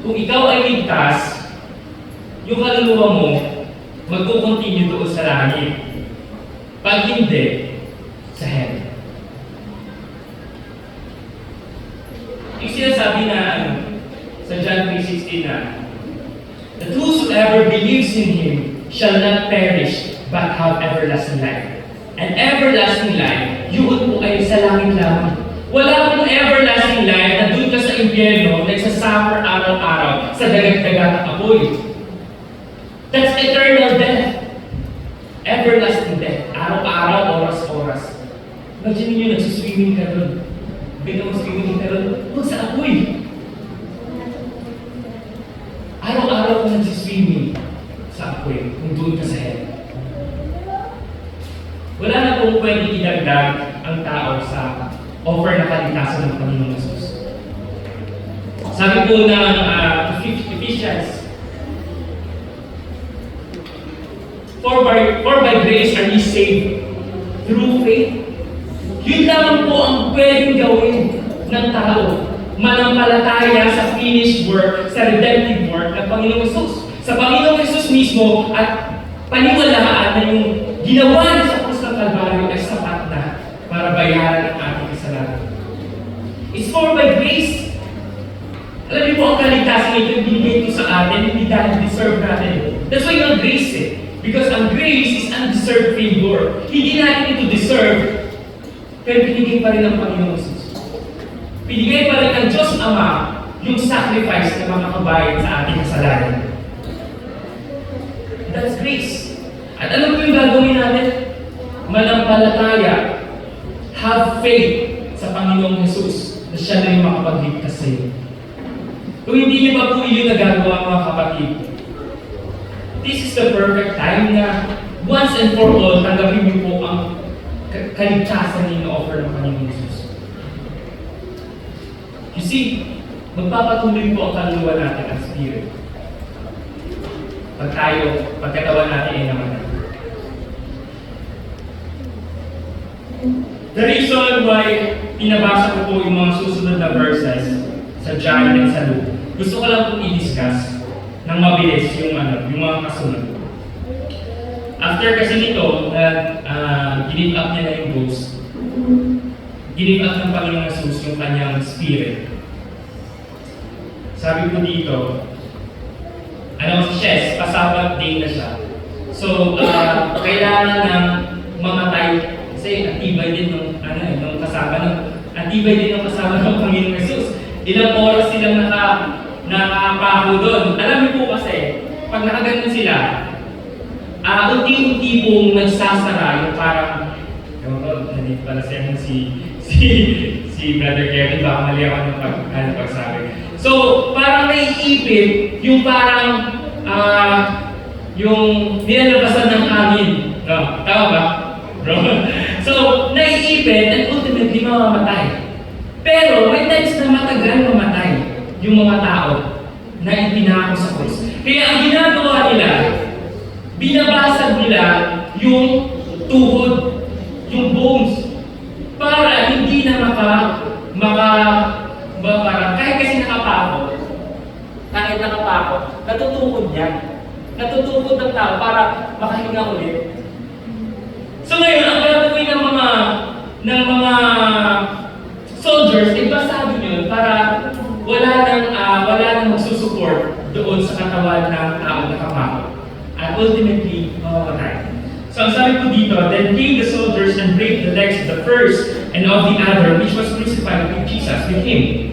kung ikaw ay ligtas, yung kaluluwa mo, magkukontinue doon sa langit. Pag hindi, sa hell. Yung sinasabi na sa John 3:16 na, that whosoever believes in Him shall not perish, but have everlasting life. And everlasting life, yun po ay sa langit lamang. Wala pong everlasting life na doon ka sa impyerno, nagsasuffer araw-araw sa dagat-dagat ng apoy. That's eternal death. Everlasting death. Araw-araw, oras-oras. Imagine nyo, nagsuswimming ka doon. Bigla mo swimming ka doon, huwag sa apoy. Araw-araw ka nagsuswimming sa apoy kung doon ka sa hell. Wala na pong pwede idagdag ang tao sa offer na kaligtasan ng Panginoong Jesus. Sabi po ng Ephesians, For by grace are ye saved through faith. Yun lamang po ang pwedeng gawin ng tao. Manampalataya sa finished work, sa redemptive work ng Panginoong Jesus. Sa Panginoong Jesus mismo at paniwalaan na yung ginawa niya sa krus ng Kalbaryo ay sapat na para bayaran ang ating kasalanan. It's for by grace. Alam niyo po ang kaligtasan ito binigay ito sa atin, hindi dahil deserve natin. That's why yung grace eh. Because ang grace is undeserved favor. Hindi natin ito deserve, pero binigay pa rin ng Panginoong Jesus. Binigay pa rin ng Diyos Ama yung sacrifice na makakabayad sa ating kasalanan. That's grace. At alam mo yung gagawin natin? Manampalataya. Have faith sa Panginoong Jesus na siya na yung makapagligtas sa iyo. Kung hindi niyo pa po yun nagagawa mga kapatid, this is the perfect time na once and for all, tanggapin niyo po ang kaligtasan na ino-offer ng Panginoong Jesus. You see, magpapatuloy po ang kaluluwa natin ang Spirit. Pagkatawan natin ay naman. The reason why pinabasa ko po yung mga susunod na verses sa John at sa Luke, gusto ko lang pong i-discuss ng mabilis yung mga kasunod. After kasi nito, give up niya na yung ghost, give up ng Panginoong Jesus yung kanyang spirit. Sabi ko dito, si Shes, pasabat day na siya. So, kailangan ng mamatay kasi atibay din ng kasama ng Panginoong Jesus. Ilang oras silang nakapako doon. Alam niyo po kasi, pag nakaganon sila, unti-unti pong nagsasara yung parang, nandito pala si Brother Kevin, baka mali ako ng pagsabi. So, parang naiipit yung parang, yung nilalabasan ng hangin. No? Tama ba? Bro? So, naiipit at ultimately mamamatay. Pero may times na matagal mamatay yung mga tao na ipinako sa krus. Kaya ang ginagawa nila, binabasag nila yung tuhod, yung bones, para hindi na parang kahit kasi nakapako, natutukod niya. Natutukod ng tao para makahinga ulit. So ngayon, ang gagawin ng mga soldiers, ibasabi nyo para wala nang magsusupport doon sa katawan ng tao na kapako. At ultimately, mamamatay. So ang sabi ko dito, then came the soldiers and brake the legs of the first and of the other, which was crucified with Jesus, with him.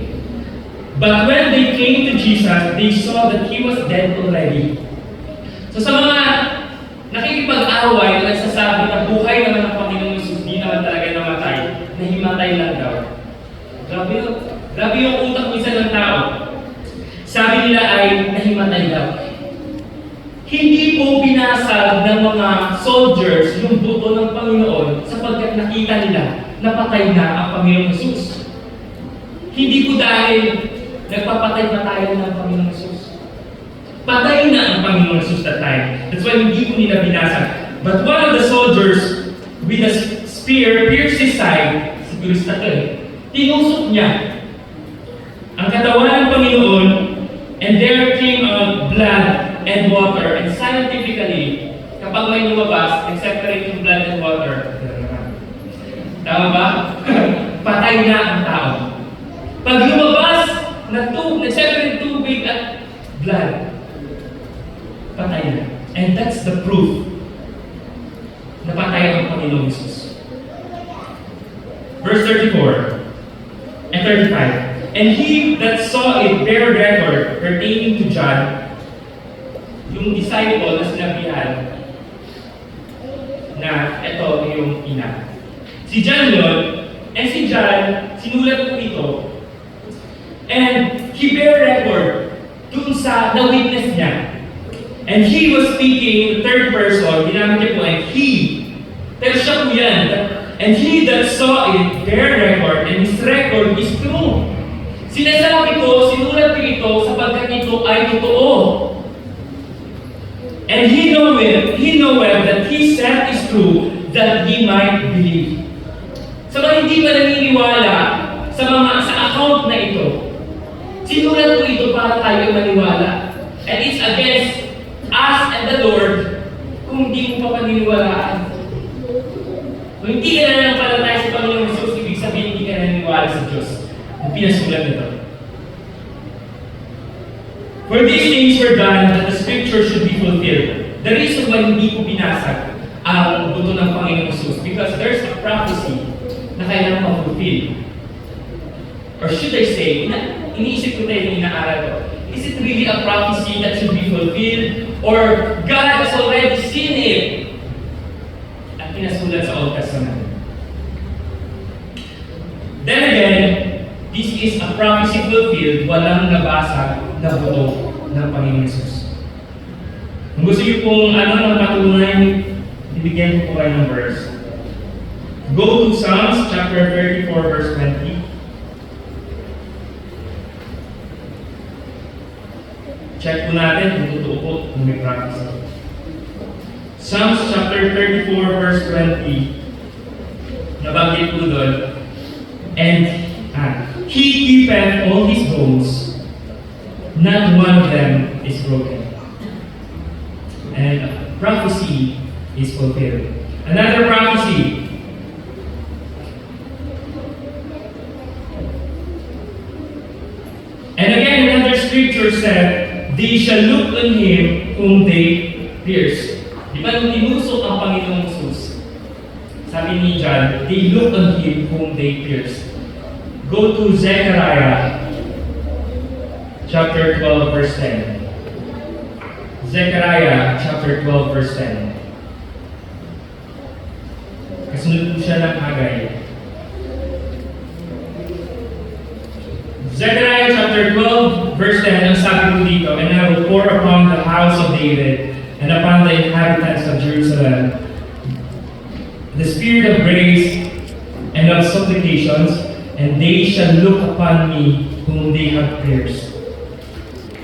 But when they came to Jesus, they saw that he was dead already. So sa mga nakikipag-away, nagsasabi na buhay naman ang Panginoong Jesus, di naman talaga namatay, nahimatay lang daw. Grabe yung utak minsan ng tao. Sabi nila ay nahimatay daw. Hindi po binasag ng mga soldiers yung buto ng Panginoon sapagkat nakita nila na patay na ang Panginoong Jesus. Hindi po dahil nagpapatay-patayan ng Panginoong Jesus. Patay na ang Panginoong Jesus that time. That's why hindi po nila binasag. But one of the soldiers with a spear pierced his side, siguro sa tinusok niya ang katawan ng Panginoon, and there came out blood and water. And scientifically, kapag may lumabas, nag-separate yung blood and water. Tama ba? Patay na ang tao. Pag lumabas, nag-separate tubig at blood, patay na. And that's the proof na patay ang Panginoong Jesus. Verse 34 and 35. And he that saw it bear record pertaining to John, yung disciple na sinabihan na ito yung ina. Si John yun, and si John, sinulat ko ito, and he bear record dun sa na-witness niya. And he was speaking in third person, ginamit niya po, and he, pero siya po yan, and he that saw it bear record, and his record is true. Sinasabi ko, sinulat ko ito sapagkat ito ay totoo. And he knoweth that he said is true, that he might believe. Sa mga hindi pa naniniwala sa account na ito, sinulat ko ito para tayo maniwala. And it's against us and the Lord kung hindi mo pa paniniwalaan. Kung hindi ka na nanampalataya sa Panginoong Jesus, ibig sabihin hindi ka naniniwala sa Diyos. Ang pinasulat nito. For these things were done that the scripture should be fulfilled. The reason why hindi ko binasag ang buto ng Panginoong Jesus, because there's a prophecy na kailangan ma-fulfill. Or should I say, iniisip ko tayo yung inaaral ko, is it really a prophecy that should be fulfilled? Or God has already seen it at pinasulat sa Old Testament? Then again, this is a prophecy fulfilled, walang nabasag na buto ng Panginoong Jesus. Kung gusto niyo pong ng patunay, ibigyan ko po kayo ng verse. Go to Psalms chapter 34 verse 20. Check po natin kung totoo po kung may practice ako. Psalms chapter 34 verse 20. Nabanggit po doon. And he keepeth all his bones, not one of them is broken. And prophecy is fulfilled. Another prophecy. And again, another scripture said, they shall look on him whom they pierced. Di ba nung tinusok ang Panginoong Jesus? Sabi ni John, they look on him whom they pierced. Go to Zechariah chapter 12 verse 10. Zechariah chapter 12 verse 10. Kasunod po siya ng Haggai. Zechariah chapter 12 verse 10, ang sabi po dito, and I will pour upon the house of David and upon the inhabitants of Jerusalem the spirit of grace and of supplications, and they shall look upon me whom they have pierced.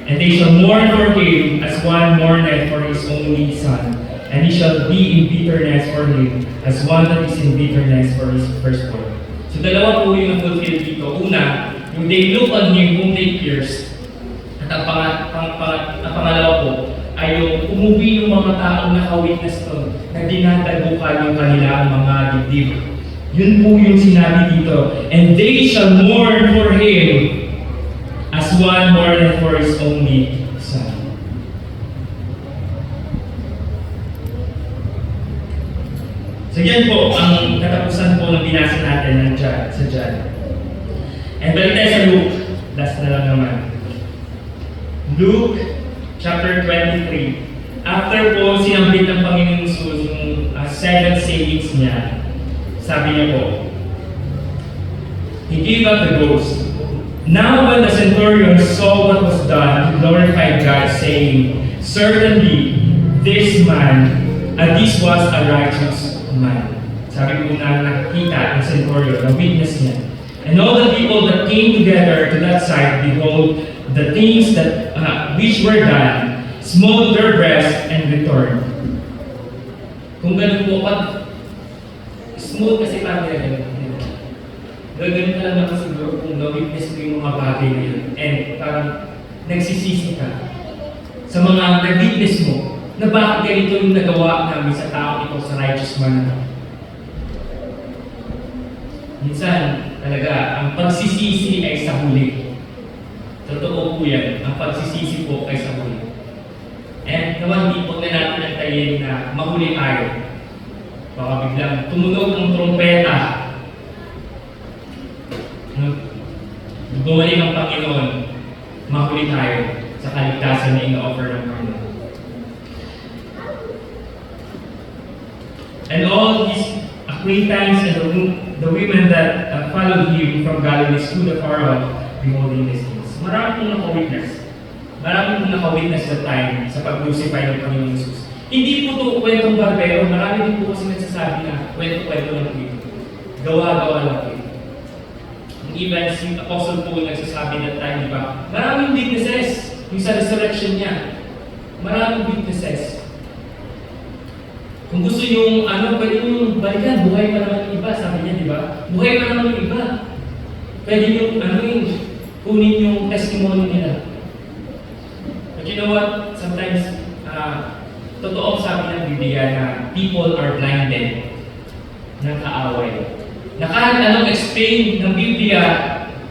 And they shall mourn for him as one mourneth for his only son, and he shall be in bitterness for him as one that is in bitterness for his firstborn. So dalawa po yung fulfill dito. Una, yung they look on him whom they pierced. At ang pangalawa po ay yung umuwi yung mga taong naka-witness to, na dinadagukan yung kanilang mga dibdib. Yun po yung sinabi dito. And they shall mourn for him as one mourneth for his only son. So yan po ang katapusan po ng binasa natin ng sa John. And balik tayo sa Luke. Last na lang naman. Luke chapter 23. After po sinambit ng Panginoon Jesus yung 7 sayings niya, sabi niya po, he gave up the ghost. Now when the centurion saw what was done, he glorified God, saying, certainly this was a righteous man. Sabi po na nakita ng centurion, na witness niya. And all the people that came together to that side, behold, the things that which were done, smote their breasts and returned. Kung ganun po, pag smooth kasi parang gagawin ka lang naman siguro kung na-witness mo yung mga bagay na yun. And parang nagsisisi ka sa mga nag-witness mo na bakit ganito yung nagawa namin sa tao ito, sa righteous man. Minsan, talaga, ang pagsisisi ay sa huli. Totoo po yan, ang pagsisisi po ay sa huli. And naman, hindi po na natin nantayin na mahuli tayo. Baka biglang tumunog ang trompeta. Bumalik ang Panginoon, mahuli tayo sa kaligtasan na ino-offer ng Panginoon. And all these acquaintance and the women that followed him from Galilee stood afar off, beholding these things. Marami pong naka-witness. Marami pong naka-witness that time sa pag-crucify ng Panginoon Jesus. Hindi po ito kwentong barbero. Marami din po kasi nagsasabi na kwento-kwento lang po ito. Gawa-gawa lang po ito. Even si Apostle Paul nagsasabi that time, di ba? Maraming witnesses yung sa resurrection niya. Maraming witnesses. Kung gusto yung pwede yung balikan, buhay pa naman yung iba, sabi niya, di ba? Buhay pa naman yung iba. Pwede yung kunin yung testimony nila. But you know what? Sometimes, totoo sabi ng Biblia na people are blinded ng kaaway. Na kahit anong explain ng Biblia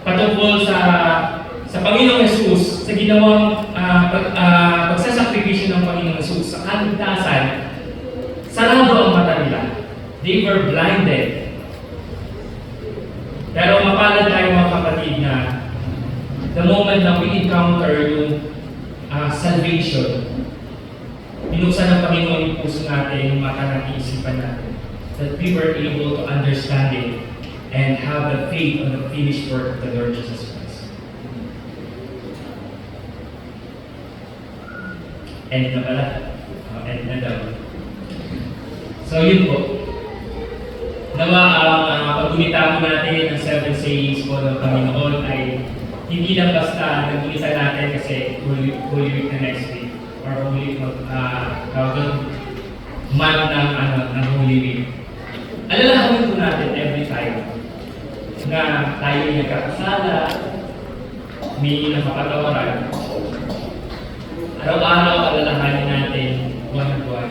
patungkol sa Panginoong Jesus, sa ginawang pagsasakripisyo ng Panginoong Jesus, sa kaligtasan, sarado ang mata nila. They were blinded. Pero mapalad tayo mga kapatid na the moment na we encounter yung salvation, binuksan ng Panginoon yung puso natin, yung mata natin, isipan natin, that we were able to understand it and have the faith on the finished work of the Lord Jesus Christ. End na pala. End na daw. So yun po. Nawa ang pag-unita po natin ng 7 sayings po ng Panginoon ay hindi lang basta nag-unita natin kasi Holy Week na next week or Holy month ng Holy Week. Alalahanin po natin every time na tayo ay nagkakasala, may nakapatawaran. Araw-araw alalahanin natin buwan-buwan.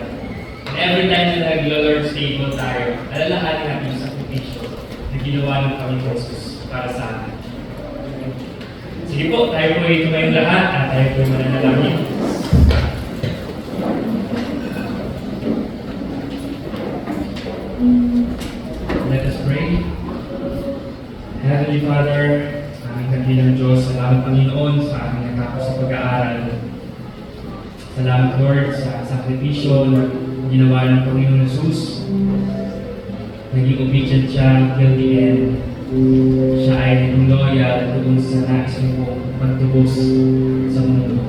And every time na nag-Lord's table tayo, alalahanin natin yung sakripisyo na ginawa ng Panginoon Jesus para sa atin. Sige po, tayo po ay tumayong lahat at tayo po ay mananalangin. Let us pray. Heavenly Father, aming kabilang Diyos, salamat Panginoon sa aming natapos sa pag-aaral. Salamat Lord sa sakripisyo na ginawa ng Panginoon Jesus. Naging obedient siya till the end. Siya ay naging loyal doon sa nais mo pagtubos sa mundo.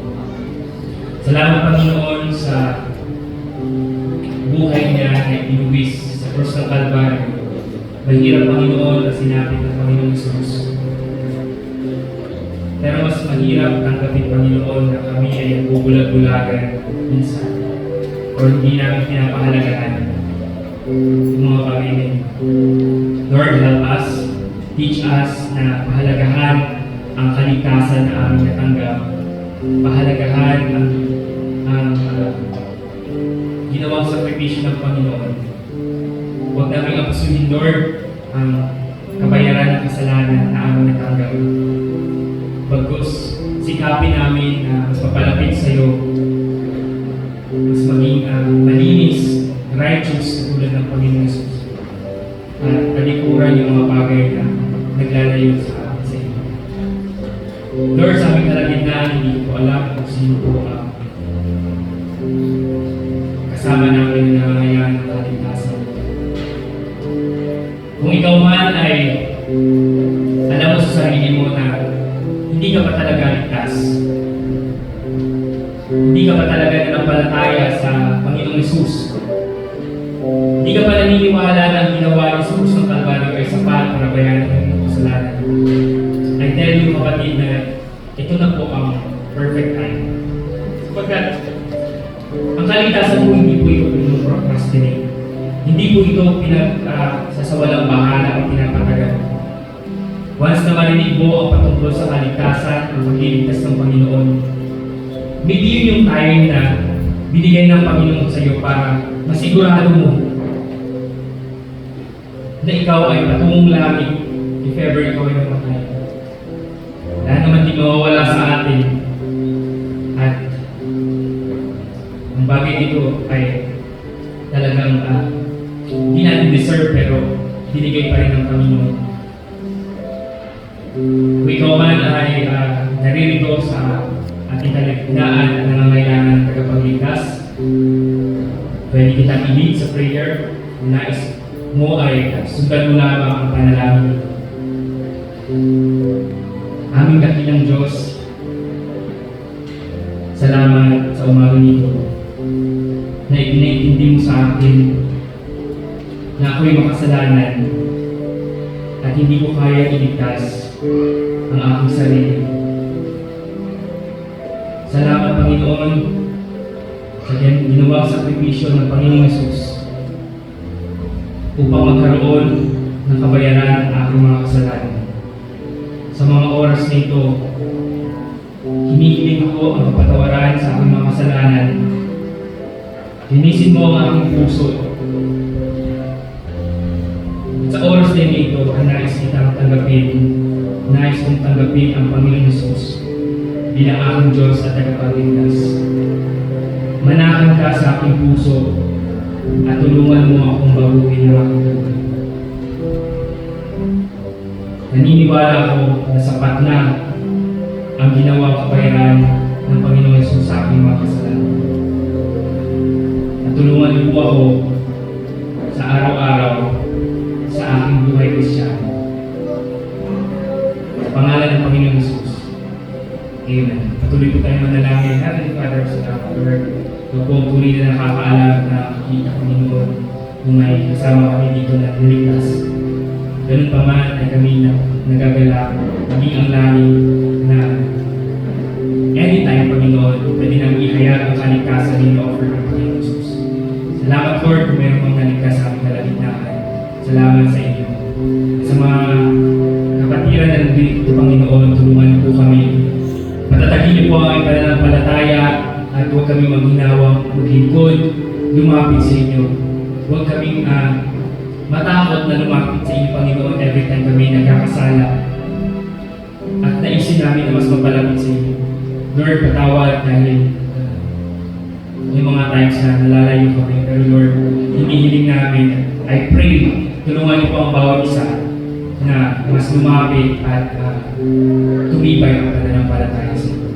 Salamat Panginoon sa buhay niya na inuwis sa krus ng Kalbaryo. Mahirap Panginoon na sinabi ng Panginoon Jesus. Pero mas mahirap tanggapin Panginoon na kami ay nagbubulag-bulagan minsan o hindi namin pinapahalagahan yung mga pamilya. Lord, help us. Teach us na pahalagahan ang kaligtasan na aming natanggap. Pahalagahan ang ginawang sakripisyo ng Panginoon. Huwag namin abusuhin, Lord, ang kabayaran ng kasalanan na aming natanggap. Bagkus, sikapin namin na mas mapalapit sa iyo, mas maging malinis, righteous tulad ng Panginoon Jesus. At talikuran yung mga bagay na naglalayo sa amin sa iyo. Lord, sa aming kalagitnaan, hindi ko alam kung sino po ang kasama namin na nangangailangan ng kaligtasan. Kung ikaw man ay alam mo sa sarili mo na hindi ka pa talaga ligtas, hindi ka pa talaga nanampalataya sa Panginoong Jesus, hindi ka pa naniniwala na ang ginawa ni Jesus ng Kalbaryo ay sapat para bayaran ng iyong kasalanan, I tell you kapatid na ito na po ang perfect time. Sapagkat ang kaligtasan po hindi po ito pinoprocrastinate. Hindi po ito sasawalang bahala o pinapatagal. Once na marinig mo ang patungkol sa kaligtasan o pagliligtas ng Panginoon, maybe yun yung time na binigay ng Panginoon sa iyo para masigurado mo na ikaw ay patungong langit if ever ikaw ay namatay. Dahil naman di mawawala sa atin at ang bagay dito ay talagang hindi natin deserve pero binigay pa rin ng Panginoon. Kung ikaw man ay naririto sa ating kalagitnaan at nangangailangan ng tagapagligtas, pwede kitang i-lead sa prayer. Kung nais mo ay sundan mo lamang ang panalangin nito. Aming dakilang Diyos, salamat sa umaga nito na ipinaintindi mo sa akin na ako'y makasalanan at hindi ko kaya iligtas ang aking sarili. Salamat Panginoon sa ginawang sakripisyo ng Panginoong Jesus upang magkaroon ng kabayaran ang aking mga kasalanan. Sa mga oras na ito, hinihiling ko ang kapatawaran sa aking mga kasalanan. Linisin mo ang aking puso. Sa oras na ito, nais kitang tanggapin. Nais kong tanggapin ang Panginoon Jesus bilang aking Diyos at tagapagligtas. Manahan ka sa aking puso at tulungan mo akong baguhin ang aking buhay. Naniniwala ako na sapat na ang ginawang kabayaran ng Panginoon Jesus sa aking mga kasalanan. At tulungan niyo po ako sa araw-araw sa aking buhay Kristiyano. Sa pangalan ng Panginoon Jesus. Amen. Patuloy po tayong manalangin. Heavenly Father, salamat Lord. Ito po ang tuloy na nakakaalam na kita Panginoon kung may kasama kami dito na niligtas. Ganun pa man ay kami nagagalak, maging ang langit na anytime, Panginoon, pwede namin ihayag ang kaligtasan na offer ng Panginoon Jesus. Salamat, Lord, kung meron pang naligtas sa aming kalagitnaan. Salamat sa inyo. Sa mga kapatiran na nandito, Panginoon, tulungan po kami. Patatagin niyo po ang aming pananampalataya at huwag kami maghinawang maglingkod, lumapit sa inyo. Huwag kaming matakot na lumapit sa inyo, Panginoon, every time kami nagkakasala. At naisin namin na mas mapalapit sa inyo. Lord, patawad dahil may mga times na nalalayo kami. Pero Lord, hinihiling namin, I pray, tulungan niyo po ang bawat isa na mas lumapit at tumibay ang pananampalataya sa inyo.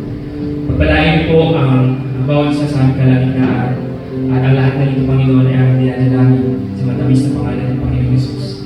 Pagpalain niyo po ang bawat isa sa aming kalagitnaan at ang lahat na ito, Panginoon, ay aming dinadalangin sa matamis na pangalan ng Panginoon Jesus.